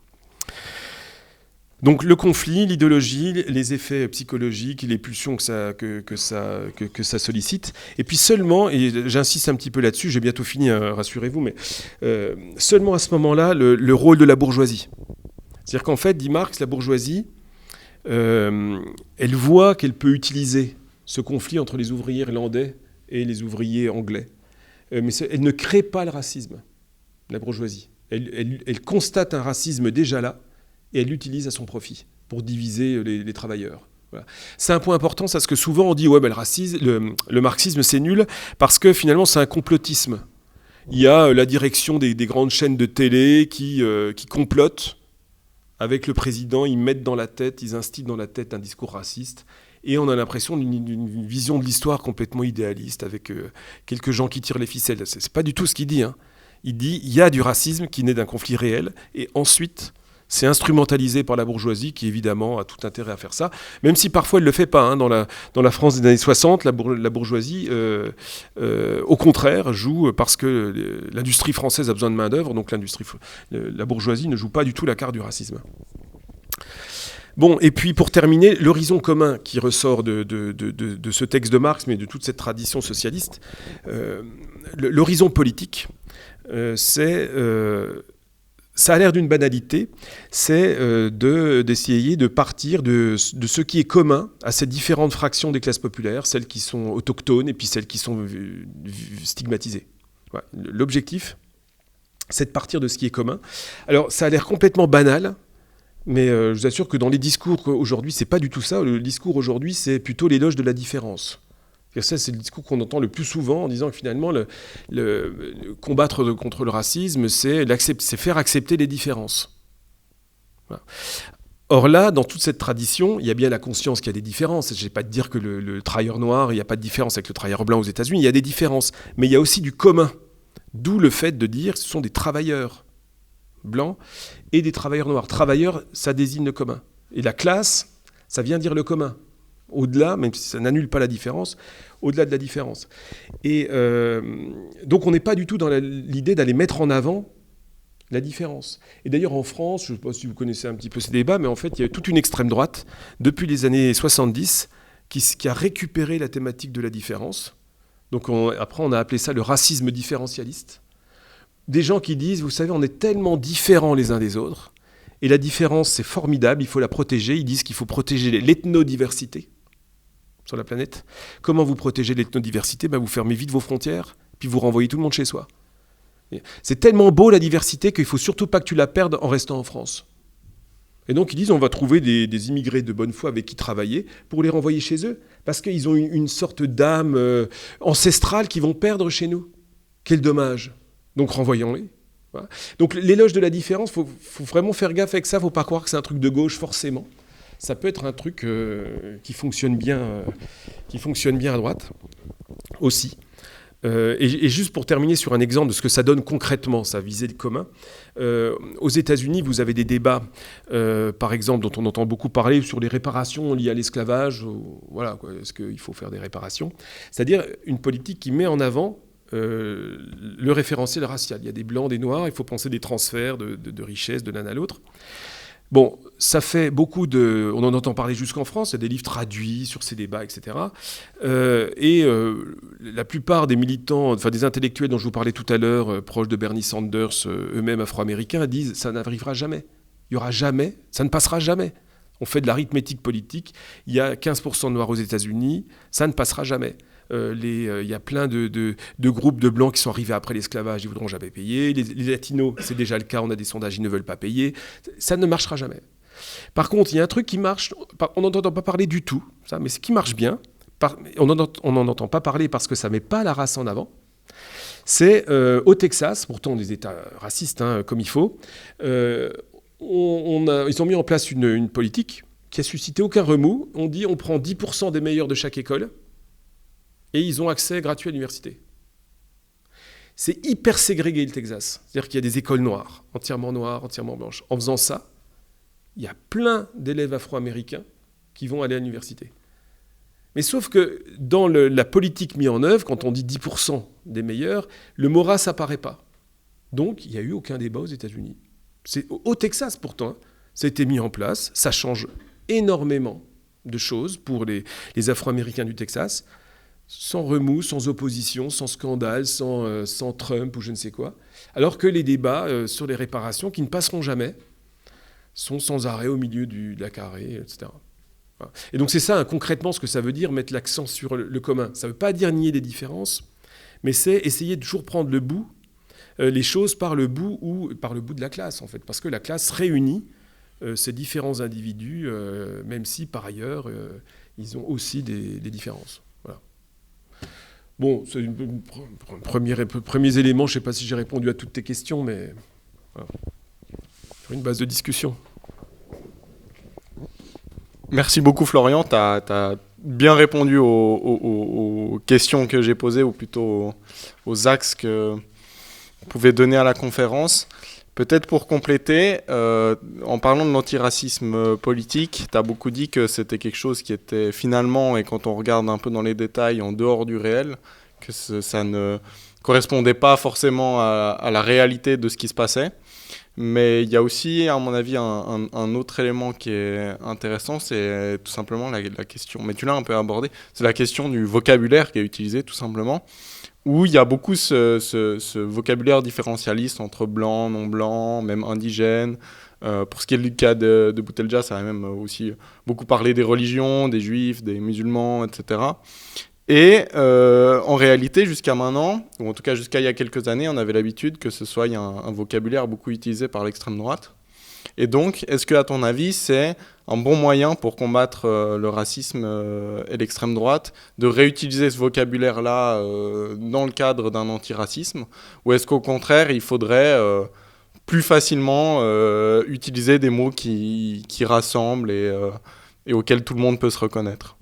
Donc le conflit, l'idéologie, les effets psychologiques, les pulsions que ça sollicite. Et puis seulement, et j'insiste un petit peu là-dessus, j'ai bientôt fini, rassurez-vous, mais seulement à ce moment-là, le rôle de la bourgeoisie. C'est-à-dire qu'en fait, dit Marx, la bourgeoisie, elle voit qu'elle peut utiliser ce conflit entre les ouvriers irlandais et les ouvriers anglais. Mais elle ne crée pas le racisme, la bourgeoisie. Elle constate un racisme déjà là, et elle l'utilise à son profit pour diviser les travailleurs. Voilà. C'est un point important, parce que souvent on dit ouais, le marxisme c'est nul, parce que finalement c'est un complotisme. Il y a la direction des grandes chaînes de télé qui complotent avec le président, ils instillent dans la tête un discours raciste, et on a l'impression d'une vision de l'histoire complètement idéaliste, avec quelques gens qui tirent les ficelles. C'est pas du tout ce qu'il dit. Hein. Il dit il y a du racisme qui naît d'un conflit réel, et ensuite... c'est instrumentalisé par la bourgeoisie qui, évidemment, a tout intérêt à faire ça, même si parfois elle ne le fait pas. Hein. Dans la France des années 60, la bourgeoisie, au contraire, joue parce que l'industrie française a besoin de main-d'œuvre, donc la bourgeoisie ne joue pas du tout la carte du racisme. Bon, et puis pour terminer, l'horizon commun qui ressort de ce texte de Marx, mais de toute cette tradition socialiste, l'horizon politique, c'est... ça a l'air d'une banalité, c'est d'essayer de partir de ce qui est commun à ces différentes fractions des classes populaires, celles qui sont autochtones et puis celles qui sont stigmatisées. Voilà. L'objectif, c'est de partir de ce qui est commun. Alors, ça a l'air complètement banal, mais je vous assure que dans les discours aujourd'hui, c'est pas du tout ça. Le discours aujourd'hui, c'est plutôt l'éloge de la différence. Et ça, c'est le discours qu'on entend le plus souvent en disant que finalement, combattre contre le racisme, c'est faire accepter les différences. Voilà. Or là, dans toute cette tradition, il y a bien la conscience qu'il y a des différences. Je ne vais pas te dire que le travailleur noir, il n'y a pas de différence avec le travailleur blanc aux États-Unis, il y a des différences. Mais il y a aussi du commun. D'où le fait de dire que ce sont des travailleurs blancs et des travailleurs noirs. Travailleurs, ça désigne le commun. Et la classe, ça vient dire le commun. Au-delà, même si ça n'annule pas la différence, au-delà de la différence. Et donc on n'est pas du tout dans l'idée d'aller mettre en avant la différence. Et d'ailleurs en France, je ne sais pas si vous connaissez un petit peu ces débats, mais en fait il y a toute une extrême droite, depuis les années 70, qui a récupéré la thématique de la différence. Donc après on a appelé ça le racisme différentialiste. Des gens qui disent, vous savez, on est tellement différents les uns des autres, et la différence c'est formidable, il faut la protéger. Ils disent qu'il faut protéger l'ethnodiversité sur la planète. Comment vous protégez l'ethnodiversité ? Vous fermez vite vos frontières, puis vous renvoyez tout le monde chez soi. C'est tellement beau la diversité qu'il ne faut surtout pas que tu la perdes en restant en France. Et donc ils disent on va trouver des immigrés de bonne foi avec qui travailler pour les renvoyer chez eux, parce qu'ils ont une sorte d'âme ancestrale qu'ils vont perdre chez nous. Quel dommage. Donc renvoyons-les. Voilà. Donc l'éloge de la différence, faut vraiment faire gaffe avec ça, faut pas croire que c'est un truc de gauche forcément. Ça peut être un truc qui fonctionne bien à droite aussi. Et juste pour terminer sur un exemple de ce que ça donne concrètement, ça visait le commun. Aux États-Unis, vous avez des débats, par exemple, dont on entend beaucoup parler sur les réparations liées à l'esclavage. Voilà, est-ce qu'il faut faire des réparations ? C'est-à-dire une politique qui met en avant le référentiel racial. Il y a des blancs, des noirs, il faut penser des transferts de richesses de l'un à l'autre. Bon, ça fait beaucoup de... On en entend parler jusqu'en France, il y a des livres traduits sur ces débats, etc. La plupart des militants, enfin des intellectuels dont je vous parlais tout à l'heure, proches de Bernie Sanders, eux-mêmes afro-américains, disent « ça n'arrivera jamais. Il y aura jamais, ça ne passera jamais. On fait de l'arithmétique politique, il y a 15% de noirs aux États-Unis, ça ne passera jamais. Il y a plein de groupes de blancs qui sont arrivés après l'esclavage, ils ne voudront jamais payer. Les latinos, c'est déjà le cas, on a des sondages, ils ne veulent pas payer. Ça ne marchera jamais. Par contre, il y a un truc qui marche, on n'entend pas parler du tout, ça, mais ce qui marche bien, on n'en entend pas parler parce que ça ne met pas la race en avant, c'est au Texas, pourtant des États racistes comme il faut, ils ont mis en place une politique qui a suscité aucun remous. On dit on prend 10% des meilleurs de chaque école, et ils ont accès gratuit à l'université. C'est hyper ségrégué, le Texas. C'est-à-dire qu'il y a des écoles noires, entièrement blanches. En faisant ça, il y a plein d'élèves afro-américains qui vont aller à l'université. Mais sauf que dans la politique mise en œuvre, quand on dit 10% des meilleurs, le mot race apparaît pas. Donc, il n'y a eu aucun débat aux États-Unis. C'est au Texas, pourtant, ça a été mis en place. Ça change énormément de choses pour les Afro-Américains du Texas, sans remous, sans opposition, sans scandale, sans Trump ou je ne sais quoi. Alors que les débats sur les réparations, qui ne passeront jamais, sont sans arrêt au milieu de la carrée, etc. Voilà. Et donc c'est ça, concrètement, ce que ça veut dire, mettre l'accent sur le commun. Ça ne veut pas dire nier les différences, mais c'est essayer de toujours prendre les choses par le bout de la classe, en fait. Parce que la classe réunit ces différents individus, même si, par ailleurs, ils ont aussi des différences. Bon, c'est premiers éléments. Je ne sais pas si j'ai répondu à toutes tes questions, mais voilà. Sur une base de discussion. Merci beaucoup, Florian. Tu as bien répondu aux questions que j'ai posées, ou plutôt aux axes que vous pouvez donner à la conférence. Peut-être pour compléter, en parlant de l'antiracisme politique, tu as beaucoup dit que c'était quelque chose qui était finalement, et quand on regarde un peu dans les détails, en dehors du réel, que ça ne correspondait pas forcément à la réalité de ce qui se passait. Mais il y a aussi, à mon avis, un autre élément qui est intéressant, c'est tout simplement la question, mais tu l'as un peu abordé, c'est la question du vocabulaire qui est utilisé, tout simplement, où il y a beaucoup ce vocabulaire différentialiste entre blanc, non blanc, même indigène. Pour ce qui est du cas de Boutelja, ça a même aussi beaucoup parlé des religions, des juifs, des musulmans, etc. Et en réalité, jusqu'à maintenant, ou en tout cas jusqu'à il y a quelques années, on avait l'habitude que ce soit un vocabulaire beaucoup utilisé par l'extrême droite. Et donc, est-ce que, à ton avis, c'est un bon moyen pour combattre le racisme et l'extrême droite de réutiliser ce vocabulaire-là dans le cadre d'un antiracisme, ou est-ce qu'au contraire, il faudrait plus facilement utiliser des mots qui rassemblent et auxquels tout le monde peut se reconnaître ?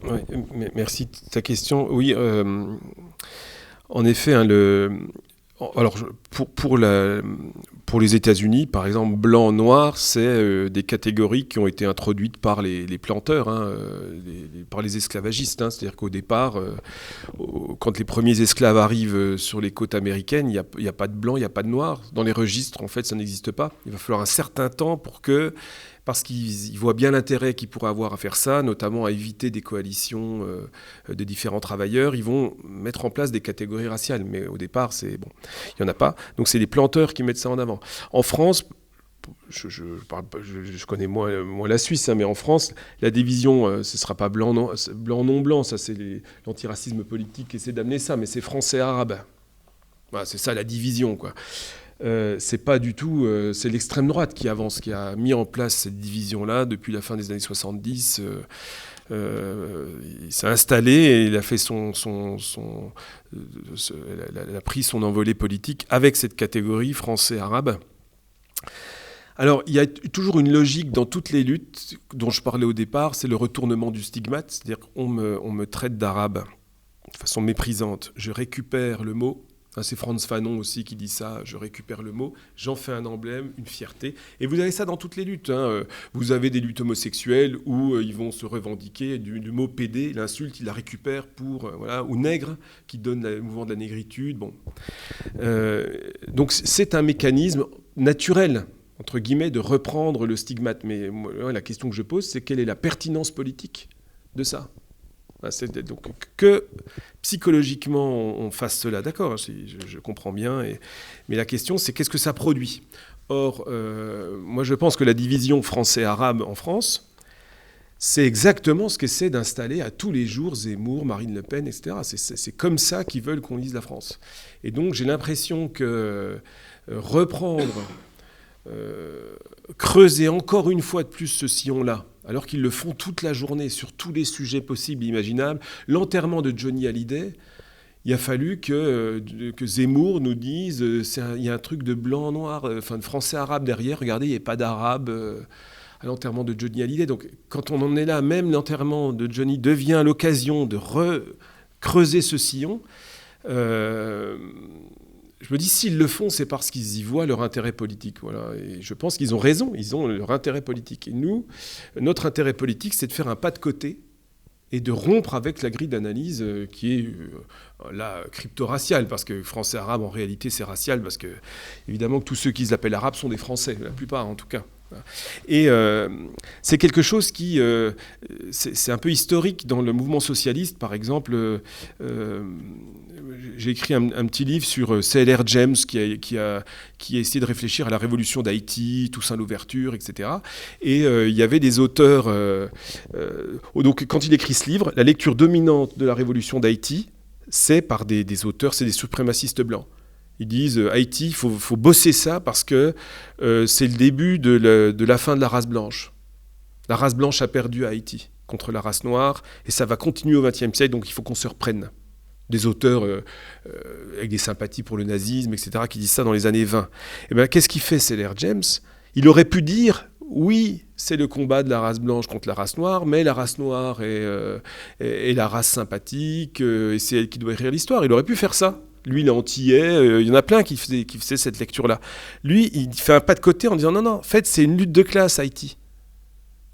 Oui, merci de ta question. Oui, en effet, alors pour les États-Unis, par exemple, blanc, noir, c'est des catégories qui ont été introduites par les planteurs, par les esclavagistes. C'est-à-dire qu'au départ, quand les premiers esclaves arrivent sur les côtes américaines, il n'y a pas de blanc, il n'y a pas de noir. Dans les registres, en fait, ça n'existe pas. Il va falloir un certain temps parce qu'ils voient bien l'intérêt qu'ils pourraient avoir à faire ça, notamment à éviter des coalitions de différents travailleurs. Ils vont mettre en place des catégories raciales, mais au départ, il n'y en a pas. Donc c'est les planteurs qui mettent ça en avant. En France, je connais moins la Suisse, mais en France, la division, ce ne sera pas blanc, non blanc, ça c'est l'antiracisme politique qui essaie d'amener ça, mais c'est français-arabe. Voilà, c'est ça la division, quoi. C'est pas du tout, c'est l'extrême droite qui avance, qui a mis en place cette division-là depuis la fin des années 70. Il s'est installé et il a fait elle a pris son envolée politique avec cette catégorie français-arabe. Alors, il y a toujours une logique dans toutes les luttes dont je parlais au départ, c'est le retournement du stigmate, c'est-à-dire qu'on me traite d'arabe de façon méprisante. Je récupère le mot, c'est Frantz Fanon aussi qui dit ça, je récupère le mot, j'en fais un emblème, une fierté. Et vous avez ça dans toutes les luttes. Vous avez des luttes homosexuelles où ils vont se revendiquer du mot PD, l'insulte, ils la récupèrent pour, ou nègre, qui donne le mouvement de la négritude. Bon. Donc c'est un mécanisme naturel, entre guillemets, de reprendre le stigmate. Mais moi, la question que je pose, c'est quelle est la pertinence politique de ça ? Donc que psychologiquement on fasse cela, d'accord, je comprends bien, mais la question c'est qu'est-ce que ça produit ? Or, moi je pense que la division français-arabe en France, c'est exactement ce qu'essaie d'installer à tous les jours Zemmour, Marine Le Pen, etc. C'est comme ça qu'ils veulent qu'on lise la France. Et donc j'ai l'impression que reprendre, creuser encore une fois de plus ce sillon-là, alors qu'ils le font toute la journée sur tous les sujets possibles et imaginables. L'enterrement de Johnny Hallyday, il a fallu que Zemmour nous dise il y a un truc de blanc-noir, de français-arabe derrière, regardez, il n'y a pas d'arabe à l'enterrement de Johnny Hallyday. Donc quand on en est là, même l'enterrement de Johnny devient l'occasion de creuser ce sillon. Je me dis, s'ils le font, c'est parce qu'ils y voient leur intérêt politique. Voilà. Et je pense qu'ils ont raison, ils ont leur intérêt politique. Et nous, notre intérêt politique, c'est de faire un pas de côté et de rompre avec la grille d'analyse qui est là crypto-raciale, parce que français-arabe, en réalité, c'est racial, parce que, évidemment, que tous ceux qui s'appellent arabes sont des Français, la plupart en tout cas. Et c'est quelque chose qui... c'est un peu historique dans le mouvement socialiste, par exemple. J'ai écrit un petit livre sur C.L.R. James qui a essayé de réfléchir à la révolution d'Haïti, Toussaint Louverture, etc. Et il y avait des auteurs... donc quand il écrit ce livre, la lecture dominante de la révolution d'Haïti, c'est par des auteurs, c'est des suprémacistes blancs. Ils disent Haïti, il faut bosser ça parce que c'est le début de la fin de la race blanche. La race blanche a perdu à Haïti contre la race noire et ça va continuer au XXe siècle, donc il faut qu'on se reprenne. Des auteurs avec des sympathies pour le nazisme, etc., qui disent ça dans les années 20. Et bien, qu'est-ce qu'il fait, C.L.R. James ? Il aurait pu dire, oui, c'est le combat de la race blanche contre la race noire, mais la race noire est la race sympathique, et c'est elle qui doit écrire l'histoire. Il aurait pu faire ça. Lui, il est antillais, il y en a plein qui faisaient cette lecture-là. Lui, il fait un pas de côté en disant, non, en fait, c'est une lutte de classe, Haïti.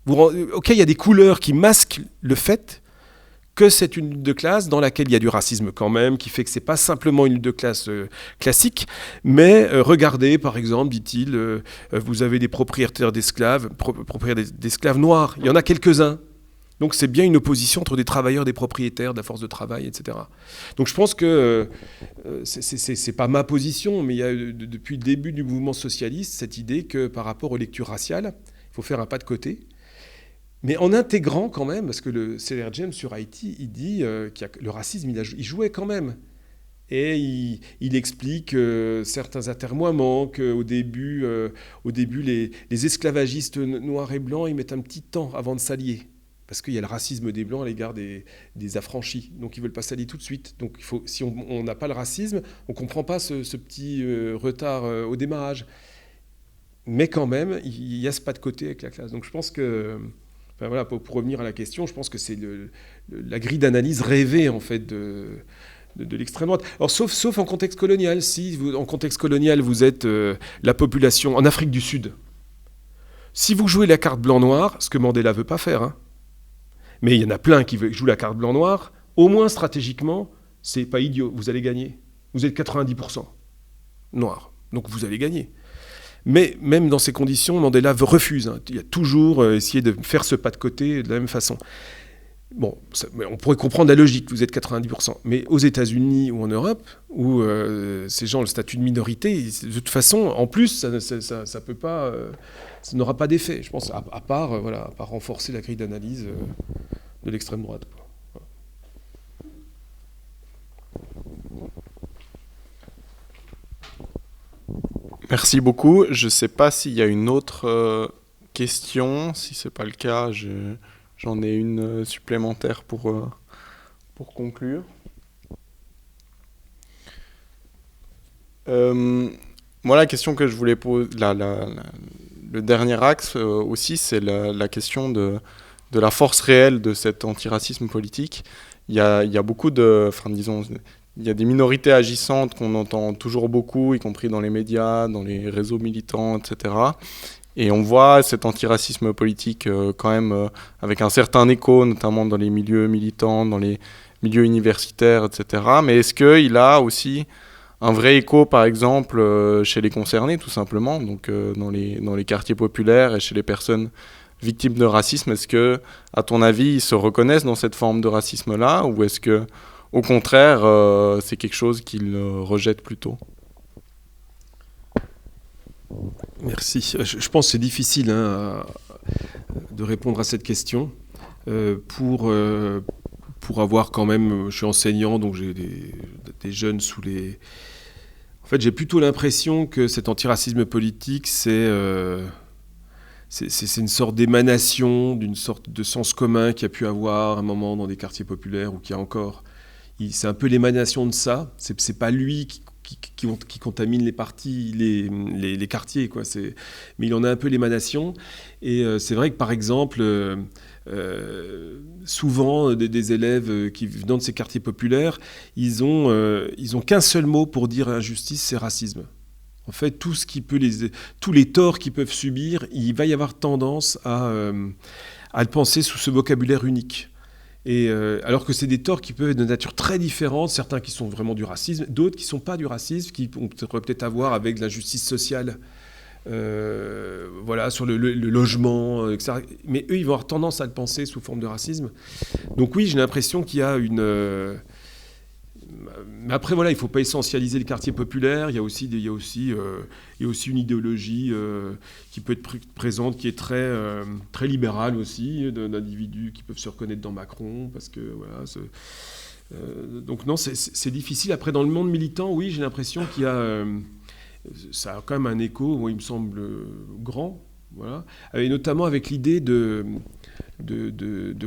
Ok, il y a des couleurs qui masquent le fait que c'est une lutte de classe dans laquelle il y a du racisme quand même, qui fait que c'est pas simplement une lutte de classe classique, mais regardez, par exemple, dit-il, vous avez des propriétaires d'esclaves noirs, il y en a quelques-uns. Donc c'est bien une opposition entre des travailleurs, des propriétaires, de la force de travail, etc. Donc je pense que c'est pas ma position, mais il y a depuis le début du mouvement socialiste cette idée que par rapport aux lectures raciales, il faut faire un pas de côté. Mais en intégrant quand même, parce que le C.L.R. James sur Haïti, il dit que le racisme, il jouait quand même. Et il explique certains atermoiements, qu'au début, les esclavagistes noirs et blancs, ils mettent un petit temps avant de s'allier. Parce qu'il y a le racisme des Blancs à l'égard des affranchis. Donc ils ne veulent pas s'allier tout de suite. Donc si on n'a pas le racisme, on ne comprend pas ce petit retard au démarrage. Mais quand même, il y a ce pas de côté avec la classe. Donc je pense que... voilà, pour revenir à la question, je pense que c'est la grille d'analyse rêvée en fait de l'extrême droite. Alors sauf en contexte colonial. Si en contexte colonial vous êtes la population en Afrique du Sud, si vous jouez la carte blanc-noir, ce que Mandela veut pas faire, mais il y en a plein qui jouent la carte blanc-noir, au moins stratégiquement, c'est pas idiot, vous allez gagner. Vous êtes 90% noirs, donc vous allez gagner. Mais même dans ces conditions, Mandela refuse. Il a toujours essayé de faire ce pas de côté de la même façon. Bon, on pourrait comprendre la logique, vous êtes 90%. Mais aux États-Unis ou en Europe, où ces gens ont le statut de minorité, de toute façon, en plus, ça peut pas, ça n'aura pas d'effet, je pense, à part renforcer la grille d'analyse de l'extrême droite. Voilà. Merci beaucoup. Je ne sais pas s'il y a une autre question. Si ce n'est pas le cas, j'en ai une supplémentaire pour conclure. Moi, la question que je voulais poser, le dernier axe aussi, c'est la question de la force réelle de cet antiracisme politique. Il y a beaucoup disons, il y a des minorités agissantes qu'on entend toujours beaucoup, y compris dans les médias, dans les réseaux militants, etc. Et on voit cet antiracisme politique quand même avec un certain écho, notamment dans les milieux militants, dans les milieux universitaires, etc. Mais est-ce qu'il a aussi un vrai écho, par exemple, chez les concernés, tout simplement, donc dans les quartiers populaires et chez les personnes victimes de racisme? Est-ce que, à ton avis, ils se reconnaissent dans cette forme de racisme-là, ou est-ce que, au contraire, c'est quelque chose qu'ils rejettent plutôt? Merci. Je pense que c'est difficile de répondre à cette question pour avoir quand même... Je suis enseignant, donc j'ai des jeunes sous les... En fait, j'ai plutôt l'impression que cet antiracisme politique, c'est une sorte d'émanation d'une sorte de sens commun qu'il y a pu avoir à un moment dans des quartiers populaires ou qu'il y a encore. C'est un peu l'émanation de ça. C'est pas lui qui contamine les quartiers, quoi. Mais il en a un peu l'émanation. Et c'est vrai que, par exemple, souvent, des élèves qui venant de ces quartiers populaires, ils ont qu'un seul mot pour dire injustice, c'est racisme. En fait, tous les torts qu'ils peuvent subir, il va y avoir tendance à le penser sous ce vocabulaire unique. Et alors que c'est des torts qui peuvent être de nature très différente, certains qui sont vraiment du racisme, d'autres qui ne sont pas du racisme, qui pourraient peut-être avoir avec de l'injustice sociale, sur le logement, etc. Mais eux, ils vont avoir tendance à le penser sous forme de racisme. Donc oui, j'ai l'impression qu'il y a une... Mais après, voilà, il ne faut pas essentialiser les quartiers populaires. Il y a aussi une idéologie qui peut être présente, qui est très, très libérale aussi, d'individus qui peuvent se reconnaître dans Macron. Parce que, voilà, donc non, c'est difficile. Après, dans le monde militant, oui, j'ai l'impression qu'il y a... ça a quand même un écho, moi, il me semble, grand. Voilà. Et notamment avec l'idée de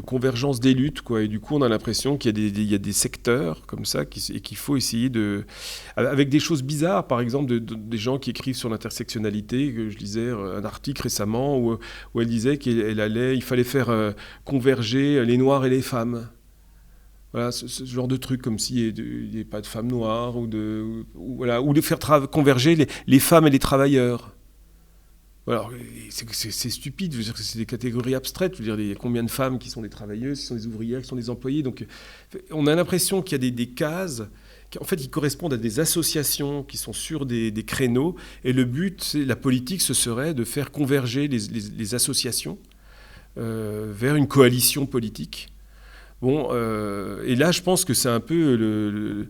convergence des luttes, quoi. Et du coup, on a l'impression qu'il y a des secteurs comme ça et qu'il faut essayer avec des choses bizarres, par exemple, des gens qui écrivent sur l'intersectionnalité. Je lisais un article récemment où elle disait qu'il fallait faire converger les Noirs et les femmes. Voilà, ce genre de truc, comme s'il n'y avait pas de femmes noires, ou de faire converger les femmes et les travailleurs. Alors, c'est stupide, je veux dire que c'est des catégories abstraites. Je veux dire, il y a combien de femmes qui sont des travailleuses, qui sont des ouvrières, qui sont des employés. Donc, on a l'impression qu'il y a des cases en fait, qui correspondent à des associations qui sont sur des créneaux. Et le but, la politique, ce serait de faire converger les associations vers une coalition politique. Bon, et là, je pense que c'est un peu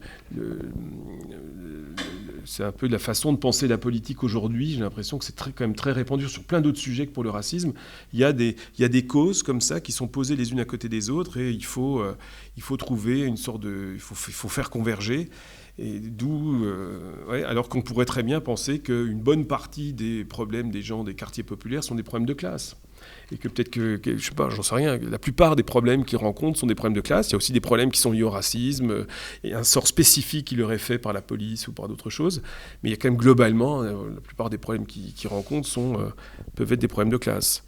c'est un peu la façon de penser la politique aujourd'hui. J'ai l'impression que c'est quand même très répandu sur plein d'autres sujets que pour le racisme. Il y a des causes comme ça qui sont posées les unes à côté des autres, et il faut trouver une sorte de... Il faut faire converger. Et d'où, alors qu'on pourrait très bien penser qu'une bonne partie des problèmes des gens des quartiers populaires sont des problèmes de classe. Et que peut-être que je sais pas, j'en sais rien, la plupart des problèmes qu'ils rencontrent sont des problèmes de classe. Il y a aussi des problèmes qui sont liés au racisme et un sort spécifique qui leur est fait par la police ou par d'autres choses. Mais il y a quand même globalement, la plupart des problèmes qu'ils rencontrent peuvent être des problèmes de classe.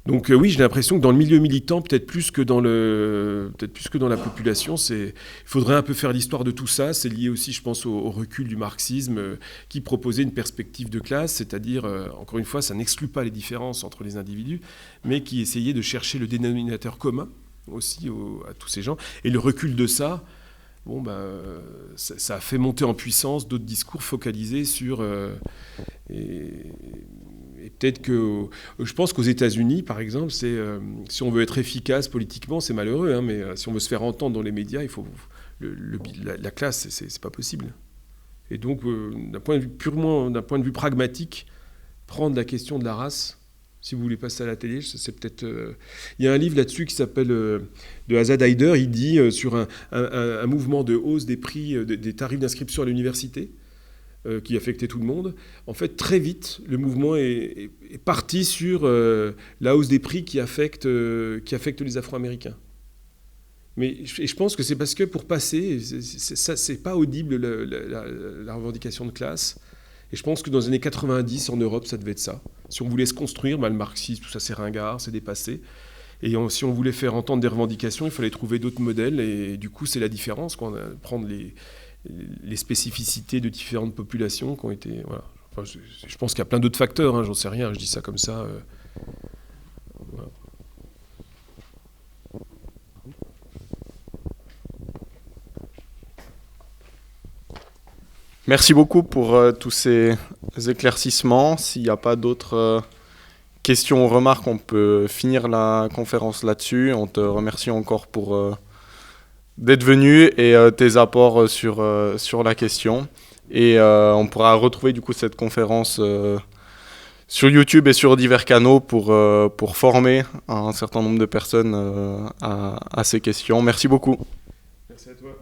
Donc oui, j'ai l'impression que dans le milieu militant, peut-être plus que dans la population, il faudrait un peu faire l'histoire de tout ça. C'est lié aussi, je pense, au recul du marxisme qui proposait une perspective de classe, c'est-à-dire, encore une fois, ça n'exclut pas les différences entre les individus, mais qui essayait de chercher le dénominateur commun aussi à tous ces gens. Et le recul de ça, ça a fait monter en puissance d'autres discours focalisés sur... Et peut-être que... Je pense qu'aux États-Unis, par exemple, si on veut être efficace politiquement, c'est malheureux, hein, mais si on veut se faire entendre dans les médias, il faut... la classe, c'est pas possible. Et donc, d'un point de vue pragmatique, prendre la question de la race... Si vous voulez passer à la télé, c'est peut-être... Il y a un livre là-dessus qui s'appelle de Azad Haider. Il dit sur un mouvement de hausse des prix, des tarifs d'inscription à l'université, qui affectait tout le monde. En fait, très vite, le mouvement est parti sur la hausse des prix qui affecte les Afro-Américains. Mais je pense que c'est parce que pour passer, c'est pas audible la revendication de classe. Et je pense que dans les années 90, en Europe, ça devait être ça. Si on voulait se construire, le marxisme, tout ça c'est ringard, c'est dépassé. Et si on voulait faire entendre des revendications, il fallait trouver d'autres modèles. Et du coup, c'est la différence, prendre les spécificités de différentes populations qui ont été... Voilà. Enfin, je pense qu'il y a plein d'autres facteurs, hein, j'en sais rien, je dis ça comme ça. Voilà. Merci beaucoup pour tous ces éclaircissements. S'il n'y a pas d'autres questions ou remarques, on peut finir la conférence là-dessus. On te remercie encore pour d'être venu et tes apports sur la question. Et on pourra retrouver du coup cette conférence sur YouTube et sur divers canaux pour former un certain nombre de personnes à ces questions. Merci beaucoup. Merci à toi.